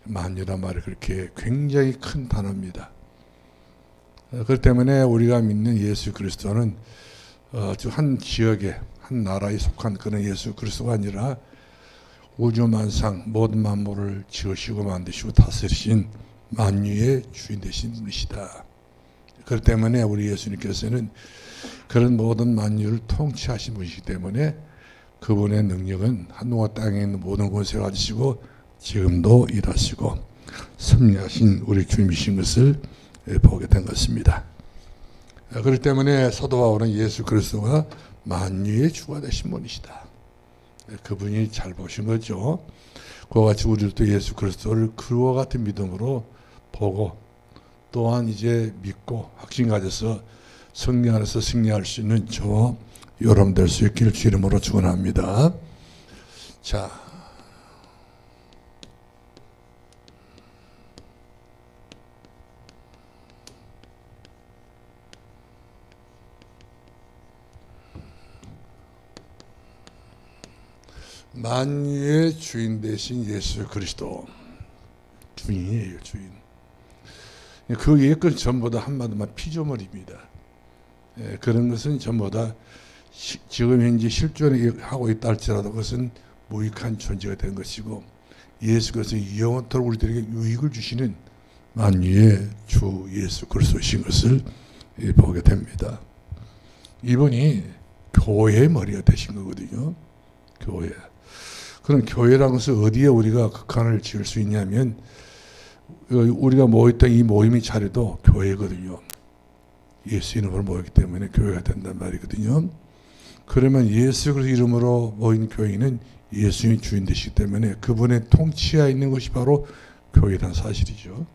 만유란 말이 그렇게 굉장히 큰 단어입니다. 그렇기 때문에 우리가 믿는 예수 그리스도는 한 지역에 한 나라에 속한 그런 예수 그리스도가 아니라 우주만상 모든 만물을 지으시고 만드시고 다스리신 만유의 주인 되신 분이시다. 그렇기 때문에 우리 예수님께서는 그런 모든 만유를 통치하신 분이기 때문에 그분의 능력은 하늘과 땅에 있는 모든 곳에 가지시고 지금도 일하시고 섭리하신 우리 주님이신 것을 보게 된 것입니다. 그렇기 때문에 사도 바울은 예수 그리스도가 만유의 주가 되신 분이시다. 그분이 잘 보신 거죠. 그와 같이 우리도 예수 그리스도를 그와 같은 믿음으로 보고 또한 이제 믿고 확신 가져서 승리 안에서 승리할 수 있는 저와 여러분 될 수 있기를 주 이름으로 축원합니다. 자, 만유의 주인 되신 예수 그리스도 주인이에요. 주인. 그 예건 전부 다 한마디만 피조물입니다. 그런 것은 전부 다 지금 현재 실존하고 있다 할지라도 그것은 무익한 존재가 된 것이고 예수께서 영원토록 우리들에게 유익을 주시는 만유의 주 예수 그리스도이신 것을 보게 됩니다. 이분이 교회의 머리가 되신 거거든요. 교회. 그럼 교회라는 것은 어디에 우리가 극한을 지을 수 있냐면 우리가 모였던 이 모임의 자리도 교회거든요. 예수 이름으로 모였기 때문에 교회가 된단 말이거든요. 그러면 예수 그리스도 이름으로 모인 교회는 예수님이 주인 되시기 때문에 그분의 통치하에 있는 것이 바로 교회라는 사실이죠.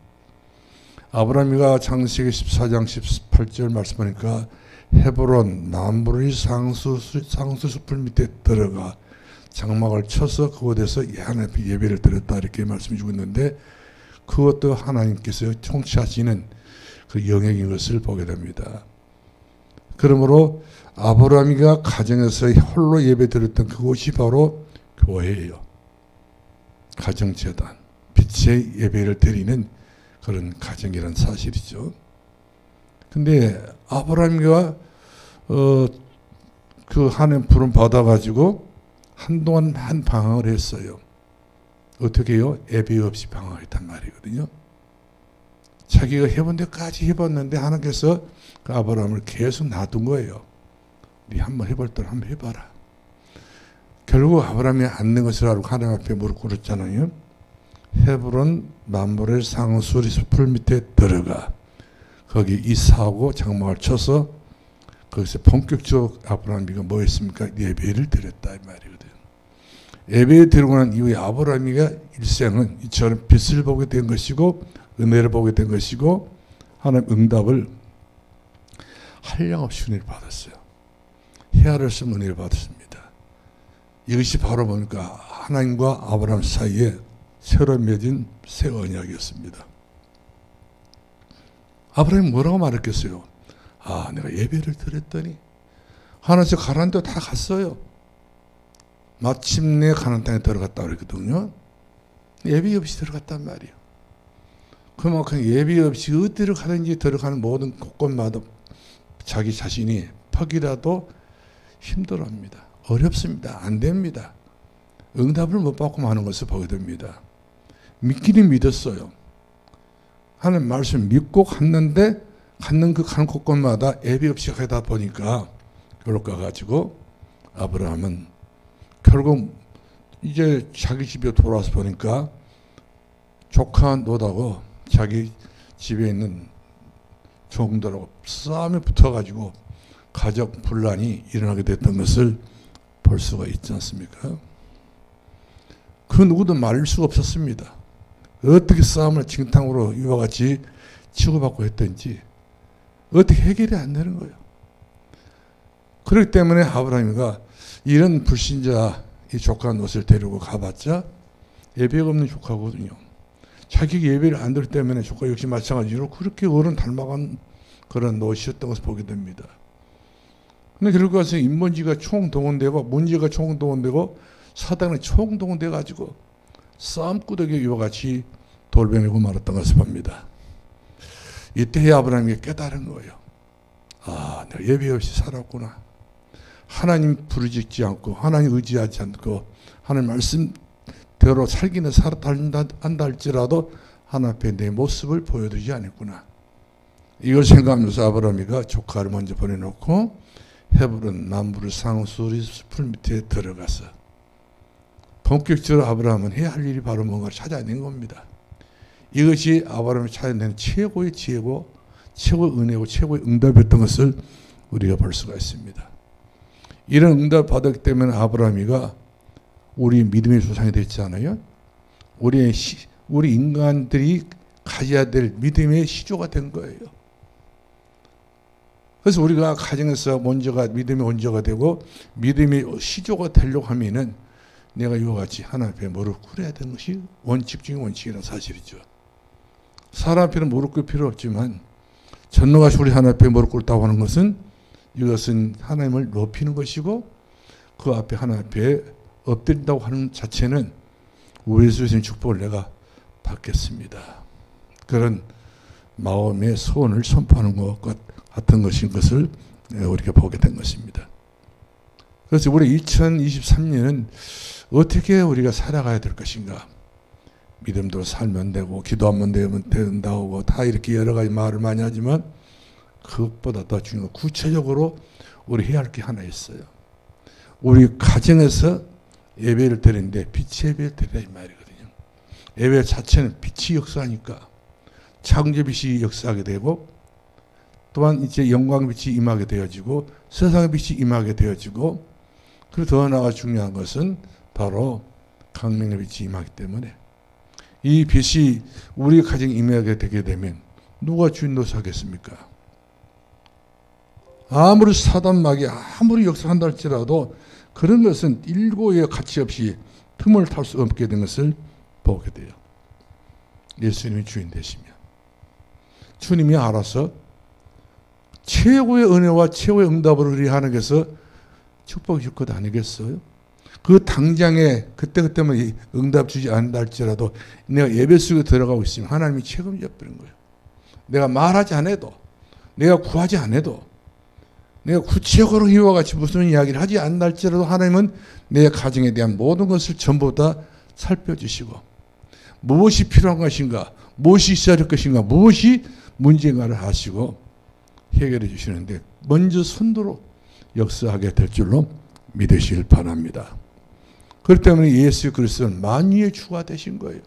아브라함이가 창세기 14장 18절 말씀하니까 헤브론 남부의 상수숲을 밑에 들어가 장막을 쳐서 그곳에서 하나님 앞에 예배를 드렸다 이렇게 말씀해 주고 있는데 그것도 하나님께서 통치하시는 그 영역인 것을 보게 됩니다. 그러므로 아브라함이가 가정에서 홀로 예배 드렸던 그곳이 바로 교회예요. 가정재단, 빛의 예배를 드리는 그런 가정이라는 사실이죠. 근데 아브라함이가 그 하나님 부름 받아가지고 한동안 한 방황을 했어요. 어떻게 해요? 예배 없이 방황했단 말이거든요. 자기가 해본 데까지 해봤는데 하나님께서 그 아브라함을 계속 놔둔 거예요. 네 한번 해볼 때 한번 해봐라. 결국 아브라함이 앉는 것을 알고 하나님 앞에 무릎 꿇었잖아요. 헤브론 만물의 상수리 숲을 밑에 들어가 거기 이사하고 장막을 쳐서 거기서 본격적으로 아브라함이가 뭐 했습니까? 예배를 드렸다 이 말이거든요. 예배에 들어오고 난 이후에 아브라함이가 일생은 이처럼 빛을 보게 된 것이고 은혜를 보게 된 것이고 하나님 응답을 한량없이 은혜를 받았어요. 헤아릴 수 없는 은혜를 받았습니다. 이것이 바로 보니까 하나님과 아브라함 사이에 새로 맺은 새 언약이었습니다. 아브라함이 뭐라고 말했겠어요? 아, 내가 예배를 드렸더니 하나님께서 가라는 데 다 갔어요. 마침내 가나안 땅에 들어갔다 그랬거든요. 예배 없이 들어갔단 말이에요. 그만큼 예배 없이 어디로 가든지 들어가는 모든 곳곳마다 자기 자신이 퍽이라도 힘들어합니다. 어렵습니다. 안 됩니다. 응답을 못 받고 마는 것을 보게 됩니다. 믿기는 믿었어요. 하나님 말씀 믿고 갔는데 갔는 그 가는 곳곳마다 예배 없이 가다 보니까 결국 가가지고 아브라함은 결국 이제 자기 집에 돌아와서 보니까 조카 노다고 자기 집에 있는 종들하고 싸움에 붙어가지고 가족 분란이 일어나게 됐던 것을 볼 수가 있지 않습니까? 그 누구도 말릴 수가 없었습니다. 어떻게 싸움을 징탕으로 이와 같이 치고받고 했던지 어떻게 해결이 안 되는 거예요. 그렇기 때문에 아브라함이가 이런 불신자 이 조카 롯을 데리고 가봤자 예배가 없는 조카거든요. 자기 예배를 안 들 때문에 조카 역시 마찬가지로 그렇게 어른 닮아간 그런 롯이었던 것을 보게 됩니다. 근데 결국 가서 인본주의가 총동원되고 문제가 총동원되고 사단이 총동원돼 가지고 싸움꾸러기 이와 같이 돌변하고 말았던 것을 봅니다. 이때 아브라함이 깨달은 거예요. 아, 내가 예배 없이 살았구나. 하나님 부르짖지 않고 하나님 의지하지 않고 하나님 말씀대로 살기는 한다 할지라도 하나님 앞에 내 모습을 보여드리지 않았구나. 이걸 생각하면서 아브라함이가 조카를 먼저 보내놓고 헤브론 남부를 상수리 숲을 밑에 들어가서 본격적으로 아브라함은 해야 할 일이 바로 뭔가를 찾아낸 겁니다. 이것이 아브라함이 찾아낸 최고의 지혜고 최고의 은혜고 최고의 응답이었던 것을 우리가 볼 수가 있습니다. 이런 응답을 받았기 때문에 아브라함이가 우리 믿음의 조상이 됐잖아요. 우리 인간들이 가져야 될 믿음의 시조가 된 거예요. 그래서 우리가 가정에서 믿음의 원조가 되고 믿음의 시조가 되려고 하면은 내가 이와 같이 하나님 앞에 무릎 꿇어야 되는 것이 원칙 중의 원칙이라는 사실이죠. 사람 앞에는 무릎 꿇을 필요 없지만 전능하신 우리 하나님 앞에 무릎 꿇다고 하는 것은 이것은 하나님을 높이는 것이고 그 앞에 하나님 앞에 엎드린다고 하는 자체는 우리에서 주신 축복을 내가 받겠습니다. 그런 마음의 소원을 선포하는 것과 같은 것인 것을 우리가 보게 된 것입니다. 그래서 우리 2023년은 어떻게 우리가 살아가야 될 것인가? 믿음대로 살면 되고 기도하면 된다고 다 이렇게 여러 가지 말을 많이 하지만 그것보다 더 중요한 구체적으로 우리 해야 할 게 하나 있어요. 우리 가정에서 예배를 드리는데 빛의 예배를 드리라 이 말이거든요. 예배 자체는 빛이 역사하니까 창조 빛이 역사하게 되고 또한 이제 영광의 빛이 임하게 되어지고 세상의 빛이 임하게 되어지고 그리고 더 나아가 중요한 것은 바로 강림의 빛이 임하기 때문에 이 빛이 우리 가정에 임하게 되게 되면 누가 주인 노릇하겠습니까? 아무리 사단마귀 아무리 역사한다 할지라도 그런 것은 일고의 가치 없이 틈을 탈 수 없게 된 것을 보게 돼요. 예수님이 주인 되시면 주님이 알아서 최고의 은혜와 최고의 응답을 우리 하나님께서 축복해 줄 것 아니겠어요? 그 당장에 그때만 응답 주지 않는다 할지라도 내가 예배 속에 들어가고 있으면 하나님이 책임져 버린 거예요. 내가 말하지 않아도 내가 구하지 않아도 내가 구체적으로 이와 같이 무슨 이야기를 하지 않는다 할지라도 하나님은 내 가정에 대한 모든 것을 전부 다 살펴주시고 무엇이 필요한 것인가 무엇이 있어야 할 것인가 무엇이 문제인가를 아시고 해결해 주시는데 먼저 선두로 역사하게 될 줄로 믿으시길 바랍니다. 그렇기 때문에 예수 그리스도는 만유의 주가 되신 거예요.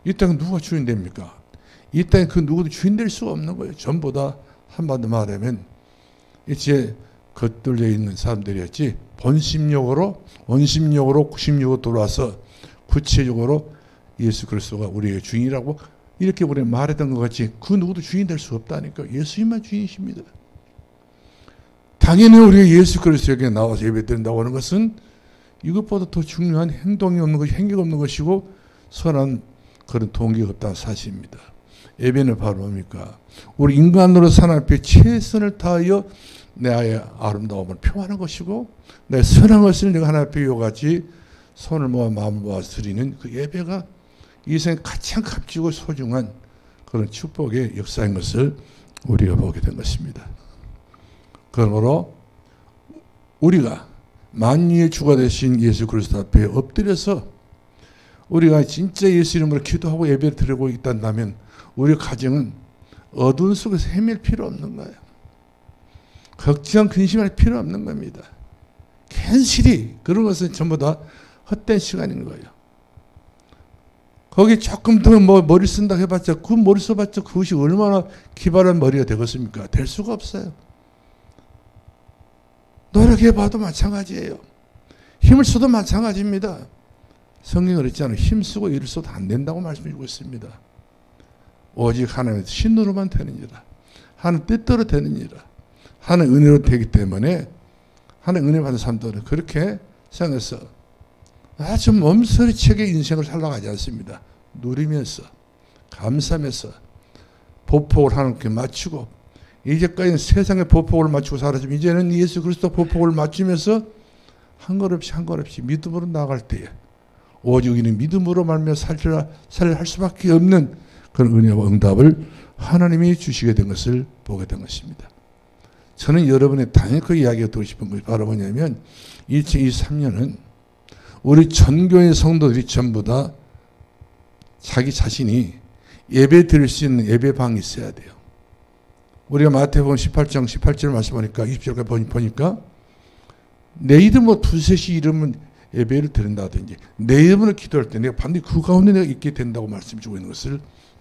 이 땅에 누가 주인 됩니까? 이 땅에 그 누구도 주인 될 수가 없는 거예요. 전부 다 한마디 말하면 이제 겉돌려 있는 사람들이었지 원심력으로 구심력으로 돌아와서 구체적으로 예수 그리스도가 우리의 주인이라고 이렇게 우리 말했던 것 같이 그 누구도 주인 될 수 없다니까. 예수님만 주인이십니다. 당연히 우리가 예수 그리스도에게 나와서 예배드린다고 하는 것은 이것보다 더 중요한 행동이 없는 것이 행위가 없는 것이고 선한 그런 동기가 없다는 사실입니다. 예배는 바로 뭡니까? 우리 인간으로 하나님 앞에 최선을 다하여 나의 아름다움을 표하는 것이고 내 선한 것을 내가 하나님 앞에 이와같이 손을 모아 마음을 모아 드리는 그 예배가 이 생에 가장 값지고 소중한 그런 축복의 역사인 것을 우리가 보게 된 것입니다. 그러므로 우리가 만유의 주가 되신 예수 그리스도 앞에 엎드려서 우리가 진짜 예수 이름으로 기도하고 예배를 드리고 있다면 우리 가정은 어두운 속에서 헤맬 필요 없는 거예요. 걱정, 근심할 필요 없는 겁니다. 괜시리 그런 것은 전부 다 헛된 시간인 거예요. 거기 조금 더 머리 쓴다 해봤자 그 머리 써봤자 그것이 얼마나 기발한 머리가 되겠습니까? 될 수가 없어요. 노력해봐도 마찬가지예요. 힘을 써도 마찬가지입니다. 성경은 그랬잖아요. 힘쓰고 일을 써도 안 된다고 말씀해주고 있습니다. 오직 하나님의 신으로만 되느니라. 하나님 뜻대로 되느니라. 하나님 은혜로 되기 때문에 하나님 은혜 받은 사람들은 그렇게 생각해서 아주 몸서리치게 인생을 살아가지 않습니다. 누리면서 감사하면서 보복을 하나님께 맞추고 이제까지는 세상의 보복을 맞추고 살았지만 이제는 예수 그리스도 보복을 맞추면서 한 걸 없이 믿음으로 나아갈 때에 오직 우리는 믿음으로 말미암아 살할 수밖에 없는 그런 은혜와 응답을 하나님이 주시게 된 것을 보게 된 것입니다. 저는 여러분의 단연코 이야기하고 싶은 것이 바로 뭐냐면 2023년은 우리 전교의 성도들이 전부 다 자기 자신이 예배 드릴 수 있는 예배방이 있어야 돼요. 우리가 마태복음 18장 18절 말씀하니까 20절까지 보니까 내 이름으로 두셋이 이름은 예배를 드린다든지 내 이름으로 기도할 때 내가 반드시 그 가운데 내가 있게 된다고 말씀 주고 있는 것을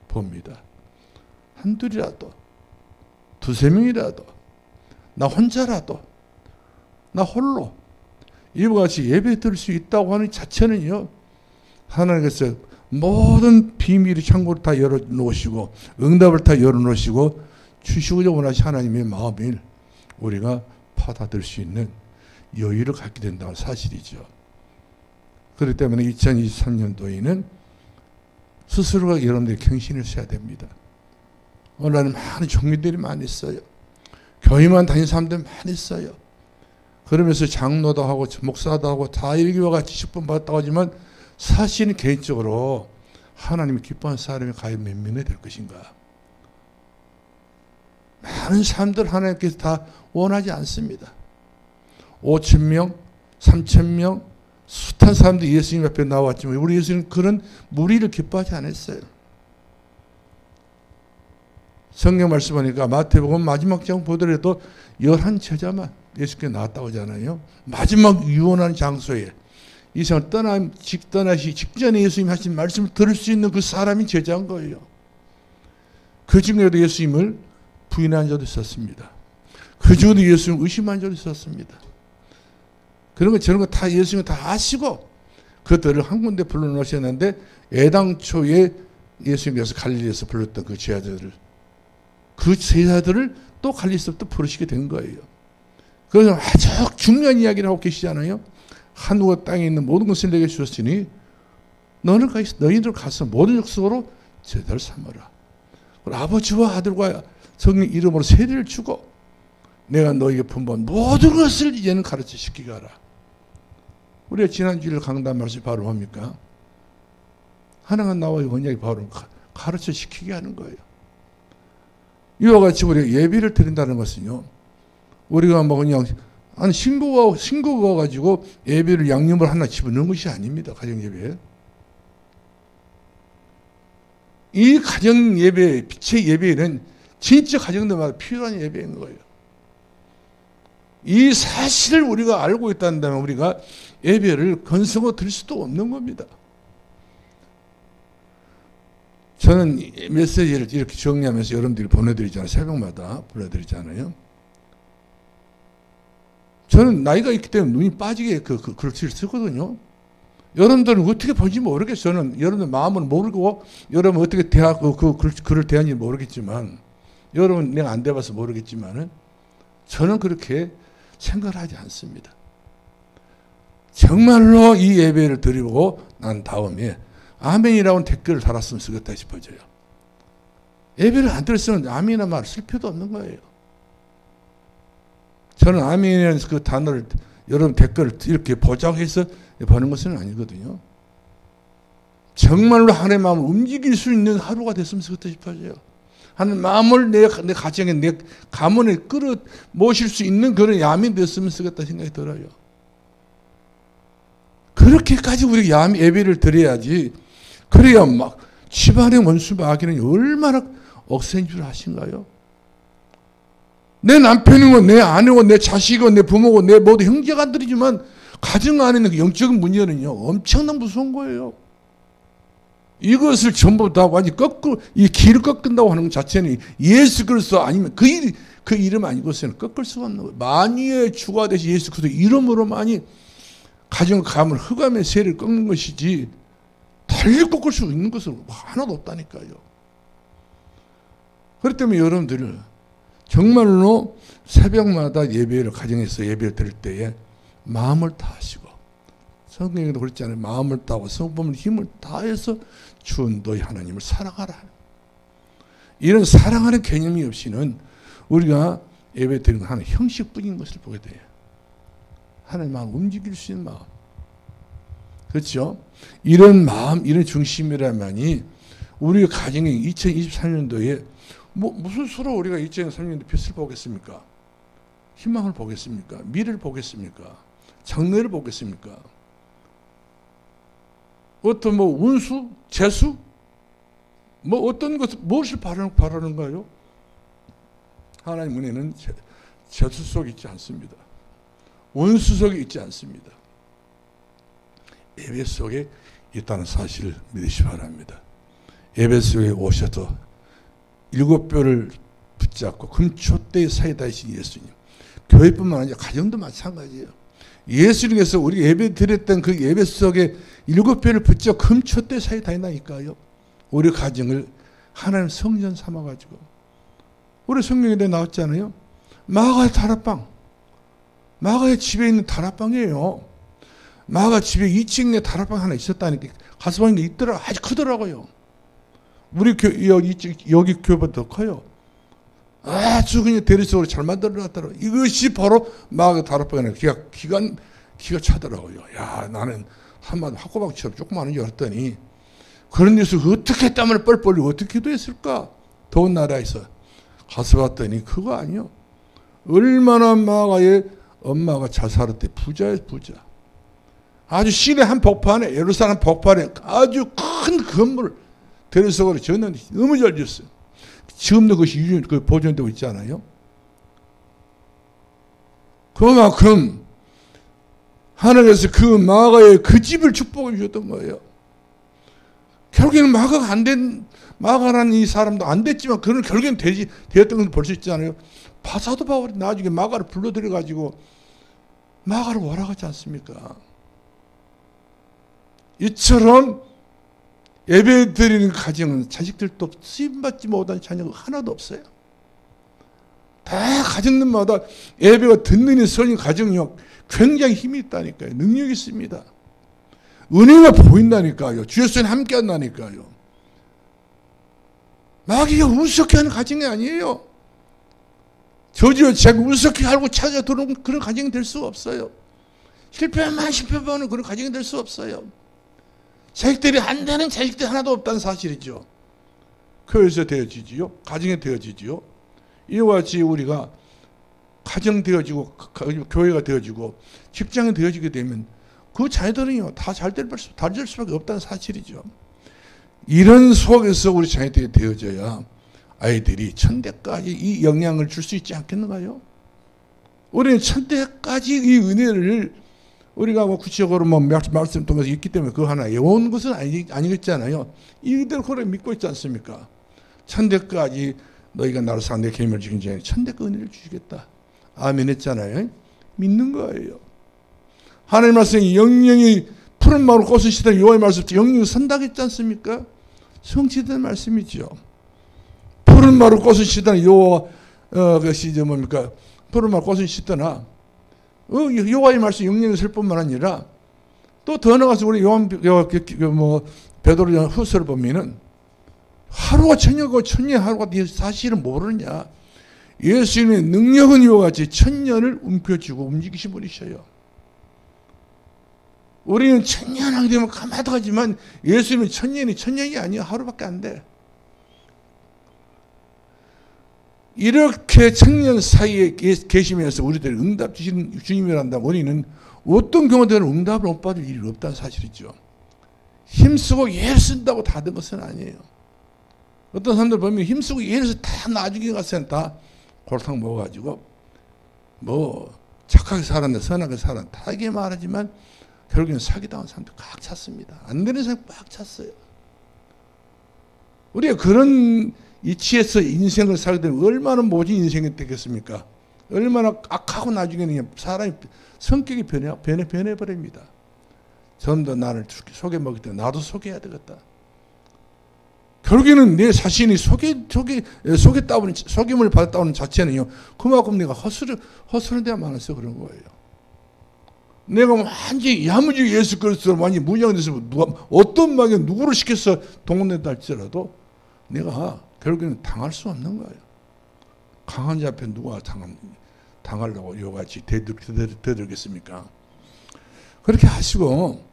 봅니다. 한둘이라도 두세 명이라도 나 혼자라도 나 홀로 이와 같이 예배 드릴 수 있다고 하는 자체는요, 하나님께서 모든 비밀의 창고를 다 열어놓으시고 응답을 다 열어놓으시고 주시고자 원하신 하나님의 마음을 우리가 받아들일 수 있는 여유를 갖게 된다는 사실이죠. 그렇기 때문에 2023년도에는 스스로가 여러분들이 경신을 써야 됩니다. 오늘날은 많은 종교들이 많이 있어요. 교회만 다니는 사람들 많이 있어요. 그러면서 장로도 하고 목사도 하고 다 일기와 같이 직분 받았다고 하지만 사실은 개인적으로 하나님이 기뻐하는 사람이 과연 몇 명이 될 것인가. 많은 사람들 하나님께서 다 원하지 않습니다. 5,000명, 3,000명, 숱한 사람들이 예수님 앞에 나왔지만 우리 예수님은 그런 무리를 기뻐하지 않았어요. 성경 말씀하니까 마태복음 마지막 장 보더라도 11제자만 예수께 나왔다고 하잖아요. 마지막 유언하는 장소에 이 세상을 떠나시 직전에 예수님이 하신 말씀을 들을 수 있는 그 사람이 제자인 거예요. 그 중에도 예수님을 부인한 자도 있었습니다. 그 중에도 예수님을 의심한 자도 있었습니다. 그런 거 저런 거 다 예수님이 다 아시고 그들을 한 군데 불러놓으셨는데 애당초에 예수님께서 갈릴리에서 불렀던 그 제자들을 또 갈릴리에서부터 부르시게 된 거예요. 그래서 아주 중요한 이야기를 하고 계시잖아요. 하늘과 땅에 있는 모든 것을 내게 주셨으니 너희들 가서 모든 족속으로 제자를 삼으라. 아버지와 아들과 성령 이름으로 세례를 주고 내가 너에게 분부한 모든 것을 이제는 가르쳐 시키게 하라. 우리가 지난주일 강단 말씀이 바로 뭡니까? 하나가 나와 언약이 바로 가르쳐 시키게 하는 거예요. 이와 같이 우리가 예배를 드린다는 것은요, 우리가 뭐 그냥 신고가 가지고 예배를 양념을 하나 집어넣는 것이 아닙니다. 가정 예배. 이 가정 예배, 빛의 예배는 진짜 가정들마다 필요한 예배인 거예요. 이 사실을 우리가 알고 있다면 우리가 예배를 건성으로 드릴 수도 없는 겁니다. 저는 메시지를 이렇게 정리하면서 여러분들이 보내드리잖아요. 새벽마다 보내드리잖아요. 저는 나이가 있기 때문에 눈이 빠지게 그 글씨를 쓰거든요. 여러분들은 어떻게 보는지 모르겠어요. 저는 여러분들 마음은 모르고 여러분 어떻게 글을 대하는지 모르겠지만 여러분 내가 안 돼봐서 모르겠지만은 저는 그렇게 생각을 하지 않습니다. 정말로 이 예배를 드리고 난 다음에 아멘이라고 댓글을 달았으면 쓰겠다 싶어져요. 예배를 안 들었으면 아멘이라는 말 쓸 필요도 없는 거예요. 저는 아멘이라는 그 단어를 여러분 댓글을 이렇게 보자해서 보는 것은 아니거든요. 정말로 하나님의 마음을 움직일 수 있는 하루가 됐으면 좋겠다 싶어져요. 하나님의 마음을 내 가정에 내 가문에 끌어 모실 수 있는 그런 야민이 됐으면 좋겠다 생각이 들어요. 그렇게까지 우리가 예배를 드려야지. 그래야 막 집안의 원수 마귀는 얼마나 억센 줄 아신가요? 내 남편이고 내 아내고 내 자식이고 내 부모고 내 모두 형제간들이지만 가정 안에 있는 영적인 문제는요 엄청난 무서운 거예요. 이것을 전부 다 완전히 거꾸로 이 길을 꺾는다고 하는 것 자체는 예수 그리스도 아니면 그 이름 아니고서는 꺾을 수가 없는 거예요. 만유의 주가 되신 예수 그리스도 이름으로만이 가정 가문 흑암의 세를 꺾는 것이지 달리 꺾을 수 있는 것은 하나도 없다니까요. 그렇기 때문에 여러분들 정말로 새벽마다 예배를 가정에서 예배를 드릴 때에 마음을 다하시고 성경에도 그랬잖아요. 마음을 다하고 성품을 힘을 다해서 주 너희 하나님을 사랑하라. 이런 사랑하는 개념이 없이는 우리가 예배 드리는 건 하나의 형식뿐인 것을 보게 돼요. 하나님 마음 움직일 수 있는 마음. 그렇죠? 이런 마음, 이런 중심이라면이 우리 가정이 2023년도에 무슨 수로 우리가 2023년도 빛을 보겠습니까? 희망을 보겠습니까? 미래를 보겠습니까? 장래를 보겠습니까? 어떤 운수, 재수, 어떤 것, 무엇을 바라는가요? 하나님 은혜는 재수 속에 있지 않습니다. 원수 속에 있지 않습니다. 예배 속에 있다는 사실을 믿으시 바랍니다. 예배 속에 오셔서 7뼈를 붙잡고 금초대의 사이다이신 예수님, 교회뿐만 아니라 가정도 마찬가지예요. 예수님께서 우리 예배 드렸던 그 예배 속에 7뼈를 붙잡고 금초대 사이에 다닌다니까요. 우리 가정을 하나님 성전 삼아가지고, 우리 성경에 나왔잖아요. 마가의 다락방, 마가의 집에 있는 다락방이에요. 마가 집에 2층에 다락방 하나 있었다니까. 가서 보니까 있더라. 아주 크더라고요. 우리 여기 교회보다 더 커요. 아주 그냥 대리석으로 잘 만들어놨더라고요. 이것이 바로 마가 다락방이네. 기가 차더라고요. 야, 나는 한마디 학고방처럼 조그마한 줄 알았더니 그런 데서 어떻게 땀을 뻘뻘 흘리고 어떻게 기도했을까? 더운 나라에서 가서 봤더니 그거 아니요. 얼마나 마가의 엄마가 잘 살았대. 부자예요, 부자. 아주 시내 한 복판에, 예루살렘 복판에 아주 큰 건물 대리석으로 지었는데 너무 잘 지었어요. 지금도 그것이 보존되고 있잖아요. 그만큼 하나님께서 그 마가의 그 집을 축복해 주셨던 거예요. 결국에는 마가라는 이 사람도 안 됐지만 그는 결국에는 되었던 걸 볼 수 있잖아요. 사도 바울이 나중에 마가를 불러들여가지고 마가를 원하지 않습니까? 이처럼 예배 드리는 가정은 자식들도 쓰임받지 못한 자녀가 하나도 없어요. 다 가정들마다 예배가 듣는 성인 가정이요. 굉장히 힘이 있다니까요. 능력이 있습니다. 은혜가 보인다니까요. 주 예수님 함께 한다니까요. 마귀가 우습게 하는 가정이 아니에요. 저지로 자기 우습게 알고 찾아 들어오는 그런 가정이 될 수가 없어요. 실패하는 그런 가정이 될 수 없어요. 자식들이 안 되는 자식들이 하나도 없다는 사실이죠. 교회에서 되어지지요. 가정에 되어지지요. 이와 같이 우리가 가정 되어지고 교회가 되어지고 직장이 되어지게 되면 그 자녀들은요 다 잘 될 수밖에 없다는 사실이죠. 이런 속에서 우리 자녀들이 되어져야 아이들이 천대까지 이 영향을 줄 수 있지 않겠는가요? 우리는 천대까지 이 은혜를 우리가 구체적으로 말씀 통해서 있기 때문에 그거 하나 외운 것은 아니겠잖아요. 이대로 그렇게 믿고 있지 않습니까? 천대까지 너희가 나를 사랑 내 계명을 지킨 자에게 천대까 은혜를 주시겠다. 아멘 했잖아요. 믿는 거예요. 하나님 말씀이 영영이 푸른 마루 꽃은 시다 여호와의 말씀 영영이 선다고 했지 않습니까? 성취된 말씀이죠. 푸른 마루 꽃은 시다 여호와 그것이 뭡니까? 푸른 마루 꽃은 시더나 여호와의 말씀 영영이 설 뿐만 아니라 또 더 나가서 우리 베드로 후서를 보면은 하루가 천년이고 천년 하루가 네 사실은 모르느냐. 예수님의 능력은 이와 같이 천년을 움켜쥐고 움직이신 분이셔요. 우리는 천년 하게 되면 까마득하지만 예수님은 천년이 아니야. 하루밖에 안 돼. 이렇게 천년 사이에 계시면서 우리들 응답 주시는 주님이란다. 우리는 어떤 경우든 응답을 못 받을 일이 없다는 사실이죠. 힘쓰고 예를 쓴다고 다 된 것은 아니에요. 어떤 사람들 보면 힘쓰고 예를 써서 다 나중에 가서는 다 골탕 먹어가지고 착하게 살았네 선하게 살았네 다 이게 말하지만 결국에는 사기당한 사람들 꽉 찼습니다. 안 되는 사람 꽉 찼어요. 우리가 그런 이치에서 인생을 살게 되면 얼마나 모진 인생이 되겠습니까? 얼마나 악하고 나중에는 사람이 성격이 변해버립니다. 전부 나를 속여 먹을 때 나도 속여야 되겠다. 결국에는 내 자신이 속임을 받았다는 자체는요, 그만큼 내가 허술한 데가 많아서 그런 거예요. 내가 완전히 야무지게 예수 그리스도로 완전히 무장돼서 어떤 막에 누구를 시켜서 동원된다 할지라도 내가 결국에는 당할 수 없는 거예요. 강한 자 앞에 누가 당하려고 이와 같이 대들겠습니까? 그렇게 하시고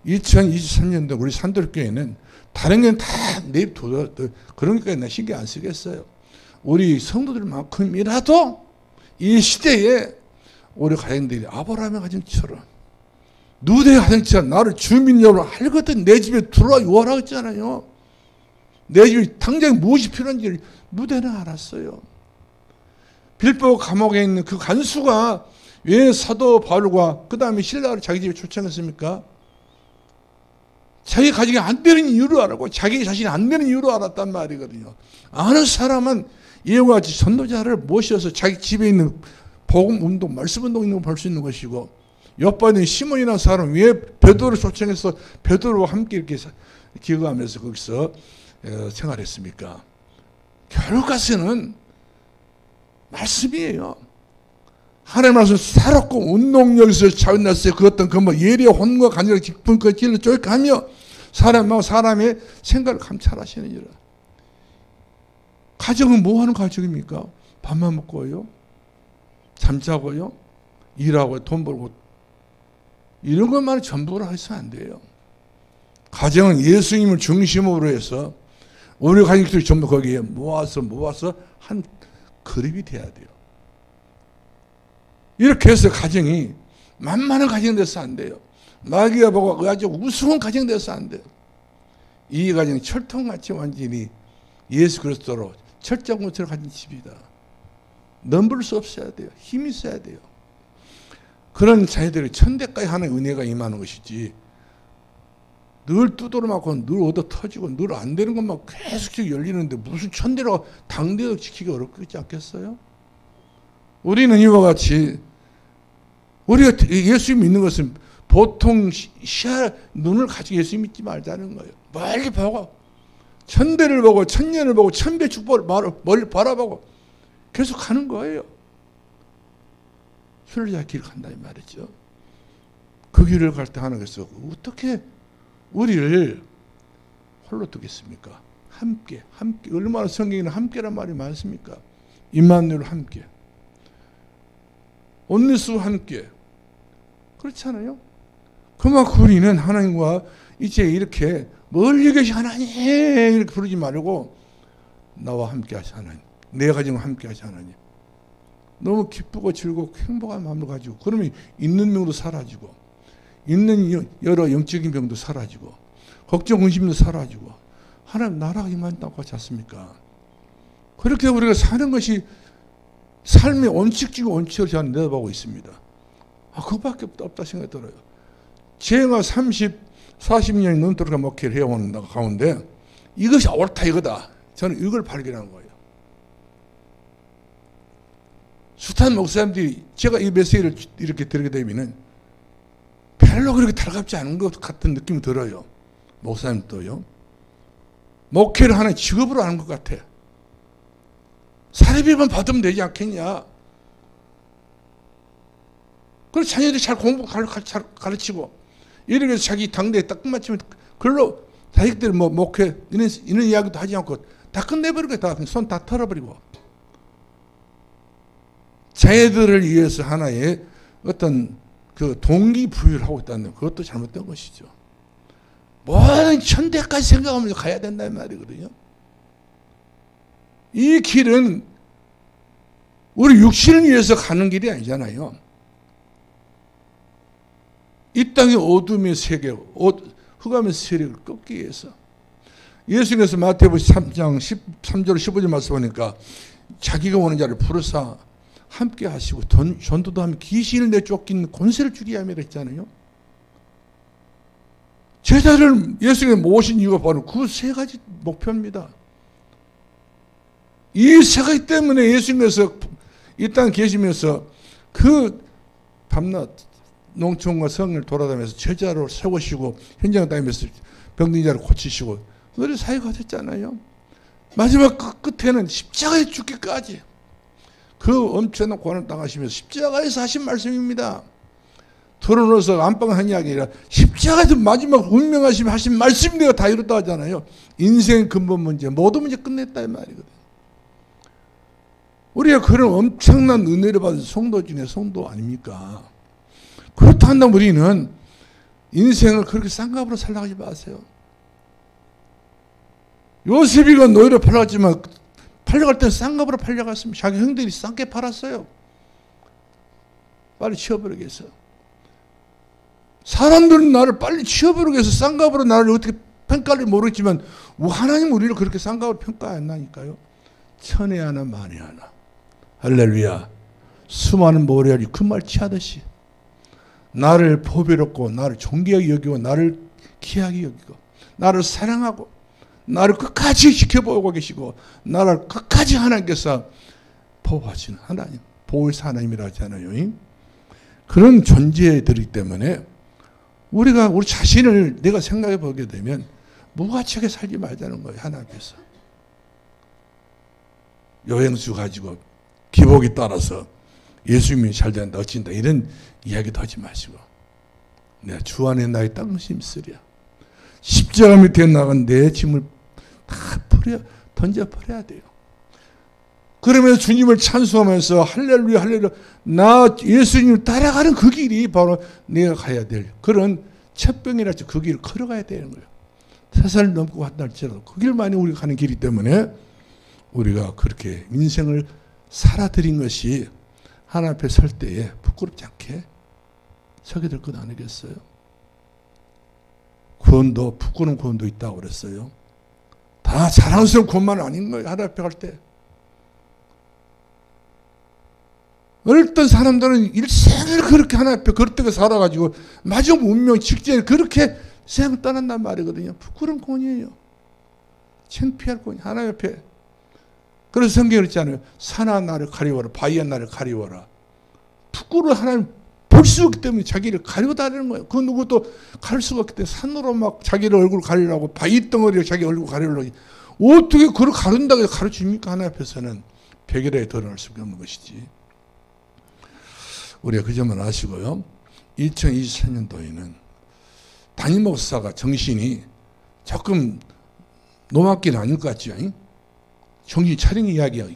2023년도 우리 산돌교회는 다른 건 다 내입둬. 그런 것까지 나 신경 안 쓰겠어요. 우리 성도들만큼이라도 이 시대에 우리 가정들이 아브라함의 가정처럼 누대의 가정처럼 나를 주민여로 알거든 내 집에 들어와 요하라고 했잖아요. 내 집에 당장 무엇이 필요한지 누대는 알았어요. 빌보 감옥에 있는 그 간수가 왜 사도 바울과 그 다음에 신라를 자기 집에 초청했습니까? 자기 가정이 안 되는 이유로 알았고 자기 자신이 안 되는 이유로 알았단 말이거든요. 아는 사람은 이와 같이 전도자를 모셔서 자기 집에 있는 복음 운동, 말씀 운동 있는 걸 볼 수 있는 것이고, 옆에 있는 시몬이라는 사람 왜 베드로를 초청해서 베드로와 함께 이렇게 기거하면서 거기서 생활했습니까? 결국까지는 말씀이에요. 하나님 말씀 살았고 운동력에서 자원났어요. 그 어떤 그 예리와 혼과 간절한 깊은 그 진리를 쫓아가며 사람하고 사람의 생각을 감찰하시느니라. 가정은 뭐 하는 가정입니까? 밥만 먹고요, 잠자고요, 일하고 돈 벌고 이런 것만 전부라 해서 안 돼요. 가정은 예수님을 중심으로 해서 우리 가족들이 전부 거기에 모아서 한 그룹이 돼야 돼요. 이렇게 해서 가정이 만만한 가정 돼서 안 돼요. 마귀가 보고 아주 우스운 가정 돼서 안 돼요. 이 가정이 철통같이 완전히 예수 그리스도로 철저한 것을 가진 집이다. 넘볼 수 없어야 돼요. 힘이 있어야 돼요. 그런 자녀들이 천대까지 하는 은혜가 임하는 것이지, 늘 두드러 맞고 늘 얻어 터지고 늘 안 되는 것만 계속 열리는데 무슨 천대로 당대도 지키기 어렵지 않겠어요? 우리는 이와 같이 우리가 예수 믿는 것은 보통 눈을 가지고 예수 믿지 말자는 거예요. 멀리 보고 천대를 보고 천년을 보고 천배 축복을 멀리 바라보고 계속 가는 거예요. 순례자 길을 간다 이 말이죠. 그 길을 갈 때 하는 것은 어떻게 우리를 홀로 두겠습니까? 함께 얼마나 성경에는 함께란 말이 많습니까? 임마누엘 함께, 온누스 함께, 그렇잖아요. 그만큼 우리는 하나님과 이제 이렇게 멀리 계신 하나님 이렇게 부르지 말고 나와 함께 하시 하나님, 내 가정과 함께 하시 하나님. 너무 기쁘고 즐겁고 행복한 마음을 가지고, 그러면 있는 병도 사라지고, 있는 여러 영적인 병도 사라지고, 걱정 근심도 사라지고, 하나님 나라가 임한다고 하지 않습니까? 그렇게 우리가 사는 것이 삶의 원칙적인 원칙을 저는 내다보고 있습니다. 그거밖에 없다 생각이 들어요. 제가 40년이 넘도록 목회를 해오는 가운데 이것이 옳다 이거다, 저는 이걸 발견한 거예요. 숱한 목사님들이 제가 이 메시지를 이렇게 들게 되면 별로 그렇게 달갑지 않은 것 같은 느낌이 들어요. 목사님도요. 목회를 하는 직업으로 하는 것 같아. 사례비만 받으면 되지 않겠냐. 그래서 자녀들이 잘 공부 잘 가르치고 이렇게 해서 자기 당대에 딱 끝마치면 그걸로 자식들이 뭐 목회 이런 이야기도 하지 않고 다 끝내버리고 다 손 다 털어버리고, 자녀들을 위해서 하나의 어떤 그 동기부여를 하고 있다는 그것도 잘못된 것이죠. 모든 천대까지 생각하면서 가야 된다는 말이거든요. 이 길은 우리 육신을 위해서 가는 길이 아니잖아요. 이 땅의 어둠의 세계, 흑암의 세력을 꺾기 위해서. 예수님께서 마태복음 3장 13절 15절 말씀하니까 자기가 원하는 자를 부르사 함께 하시고 전도도 하며 귀신을 내쫓기는 권세를 주게 하며 했잖아요. 제자를 예수님이 모신 이유가 바로 그 세 가지 목표입니다. 이 세 가지 때문에 예수님께서 이 땅에 계시면서 그 밤낮 농촌과 성을 돌아다니면서 제자로 세우시고 현장을 다니면서 병든 자를 고치시고 그들이 사역을 하셨잖아요. 마지막 끝에는 십자가에 죽기까지 그 엄청난 고난을 당하시면서 십자가에서 하신 말씀입니다. 털어놓아서 안방한 이야기 아니라 십자가에서 마지막 운명하시면 하신 말씀이 내가 다 이뤘다 하잖아요. 인생의 근본 문제, 모든 문제 끝냈다 이 말이거든요. 우리가 그런 엄청난 은혜를 받은 성도 중에 성도 아닙니까? 그렇다 한다면 우리는 인생을 그렇게 싼값으로 살라고 하지 마세요. 요셉이가 노예로 팔려갔지만 팔려갈 때는 싼값으로 팔려갔습니다. 자기 형들이 싸게 팔았어요. 빨리 치워버리겠어. 사람들은 나를 빨리 치워버리기 위해서 싼값으로 나를 어떻게 평가할지 모르겠지만 하나님 우리를 그렇게 싼값으로 평가 안 하니까요. 천에 하나 만에 하나. 할렐루야. 수많은 모래알이 그 말 취하듯이 나를 보배롭고 나를 존귀하게 여기고 나를 귀하게 여기고 나를 사랑하고 나를 끝까지 지켜보고 계시고 나를 끝까지 하나님께서 보호하시는 하나님, 보호사 하나님이라 하잖아요. 그런 존재들이기 때문에 우리가 우리 자신을 내가 생각해 보게 되면 무가치하게 살지 말자는 거예요. 하나님께서. 여행수 가지고 기복이 따라서 예수님이 잘 된다 어찐다 이런 이야기도 하지 마시고 내가 주 안에 나의 땅을 힘쓰랴. 십자가 밑에 나간 내 짐을 다 던져버려야 돼요. 그러면서 주님을 찬송하면서 할렐루야 할렐루야 나 예수님을 따라가는 그 길이 바로 내가 가야 될 그런 첩병이랄지 그 길을 걸어가야 되는 거예요. 세상을 넘고 간다 할지라도 그 길만이 우리가 가는 길이기 때문에 우리가 그렇게 인생을 살아들인 것이 하나님 앞에 설 때에 부끄럽지 않게 서게 될 것 아니겠어요? 구원도 부끄러운 구원도 있다고 그랬어요. 다 자랑스러운 구원만 아닌 거예요. 하나님 앞에 갈 때. 어떤 사람들은 일생을 그렇게 하나님 앞에 그렇게 살아가지고 마지막 운명 직전에 그렇게 세상을 떠난단 말이거든요. 부끄러운 구원이에요. 창피할 구원이 하나님 앞에. 그래서 성경에 그랬잖아요. 산하 나를 가리워라. 바위한 나를 가리워라. 부끄러워 하나님 볼 수 없기 때문에 자기를 가리고 다니는 거예요. 그 누구도 가릴 수가 없기 때문에 산으로 막 자기를 얼굴 가리려고 바위 덩어리로 자기 얼굴 가리려고 어떻게 그걸 가른다고 해서 가르칩니까? 하나님 앞에서는 백일에 드러날 수가 없는 것이지. 우리가 그 점을 아시고요. 2023년도에는 담임 목사가 정신이 조금 노맣긴 아닐 것 같죠. 정신 차린 이야기야.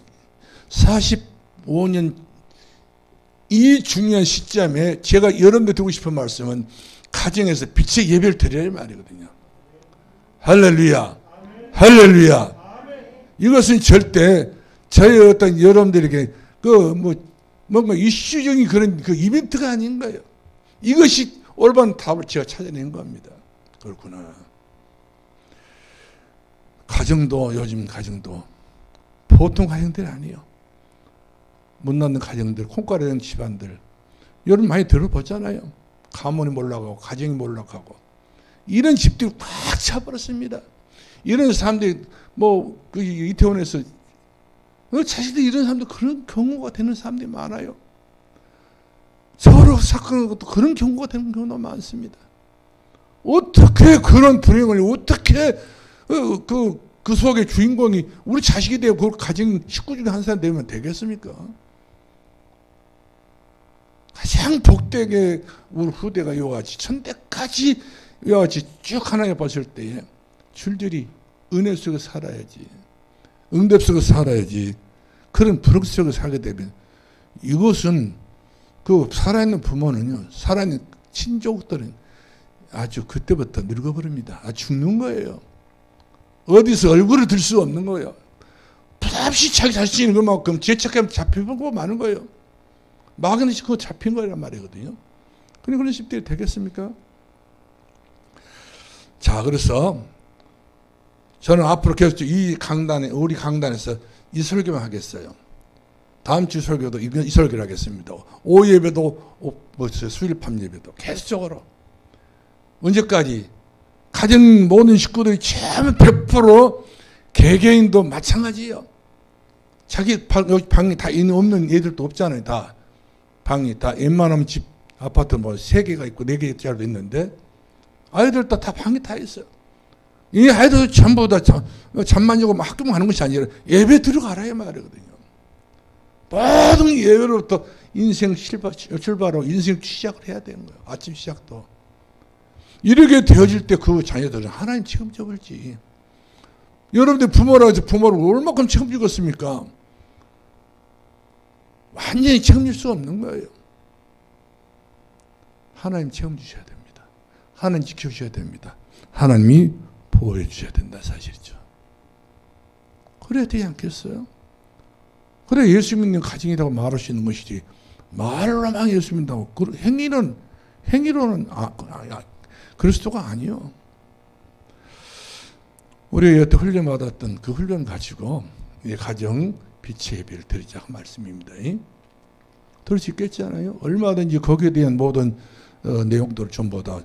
45년 이 중요한 시점에 제가 여러분들 드리고 싶은 말씀은 가정에서 빛의 예배를 드려야 말이거든요. 할렐루야. 할렐루야. 이것은 절대 저희 어떤 여러분들에게 뭔가 이슈적인 그런 그 이벤트가 아닌 거예요. 이것이 올바른 답을 제가 찾아낸 겁니다. 그렇구나. 가정도 요즘 가정도 보통 가정들이 아니에요. 못 낳는 가정들, 콩가루 되는 집안들 여러분 많이 들어보잖아요. 가문이 몰락하고 가정이 몰락하고 이런 집들이 꽉 차버렸습니다. 이런 사람들이 그 이태원에서 자신들 이런 사람들 그런 경우가 되는 사람들이 많아요. 서로 사건하고 또 그런 경우가 되는 경우도 많습니다. 어떻게 그런 불행을 어떻게 그 속의 주인공이 우리 자식이 되고 그 가정 식구 중에 한 사람 되면 되겠습니까? 가장 복되게 우리 후대가 이와 같이 천대까지 이와 같이 쭉 하나님 봤을 때에 줄줄이 은혜 속에 살아야지. 응답 속에 살아야지. 그런 불행 속에 살게 되면 이것은 그 살아있는 부모는요. 살아있는 친족들은 아주 그때부터 늙어버립니다. 죽는 거예요. 어디서 얼굴을 들 수 없는 거예요. 부담없이 자기 자신이 그만큼 죄책감 잡혀보고 마는 거예요. 막연히 그거 잡힌 거란 말이거든요. 근데 그런 집들이 되겠습니까? 자, 그래서 저는 앞으로 계속 우리 강단에서 이 설교만 하겠어요. 다음 주 설교도 이 설교를 하겠습니다. 오후 예배도 수요일 밤 예배도 계속적으로 언제까지 가정 모든 식구들이 전부 100% 개개인도 마찬가지예요. 자기 방이 다 없는 애들도 없잖아요. 다 방이 다 웬만하면 집 아파트 3개가 있고 4개짜리도 있는데 아이들 다 방이 다 있어요. 이 아이들 전부 다 잠만 자고 학교만 가는 것이 아니라 예배 들어가라 말이거든요. 모든 예배로부터 인생 출발하고 인생 시작을 해야 되는 거예요. 아침 시작도. 이렇게 되어질 때 그 자녀들은 하나님 책임져 버리지. 여러분들 부모라고 해서 부모를 얼마큼 책임지겠습니까? 완전히 책임질 수 없는 거예요. 하나님 책임지셔야 됩니다. 하나님 지켜주셔야 됩니다. 하나님이 보호해 주셔야 된다 사실이죠. 그래야 되지 않겠어요? 그래 예수 믿는 가정이라고 말할 수 있는 것이지 말로만 예수 믿는다고 행위로는 그리스도가 아니요. 우리가 여태 훈련받았던 그 훈련 가지고 가정 빛의 예배를 드리자고 말씀입니다. 들을 수 있겠잖아요. 얼마든지 거기에 대한 모든 내용들을 전부 다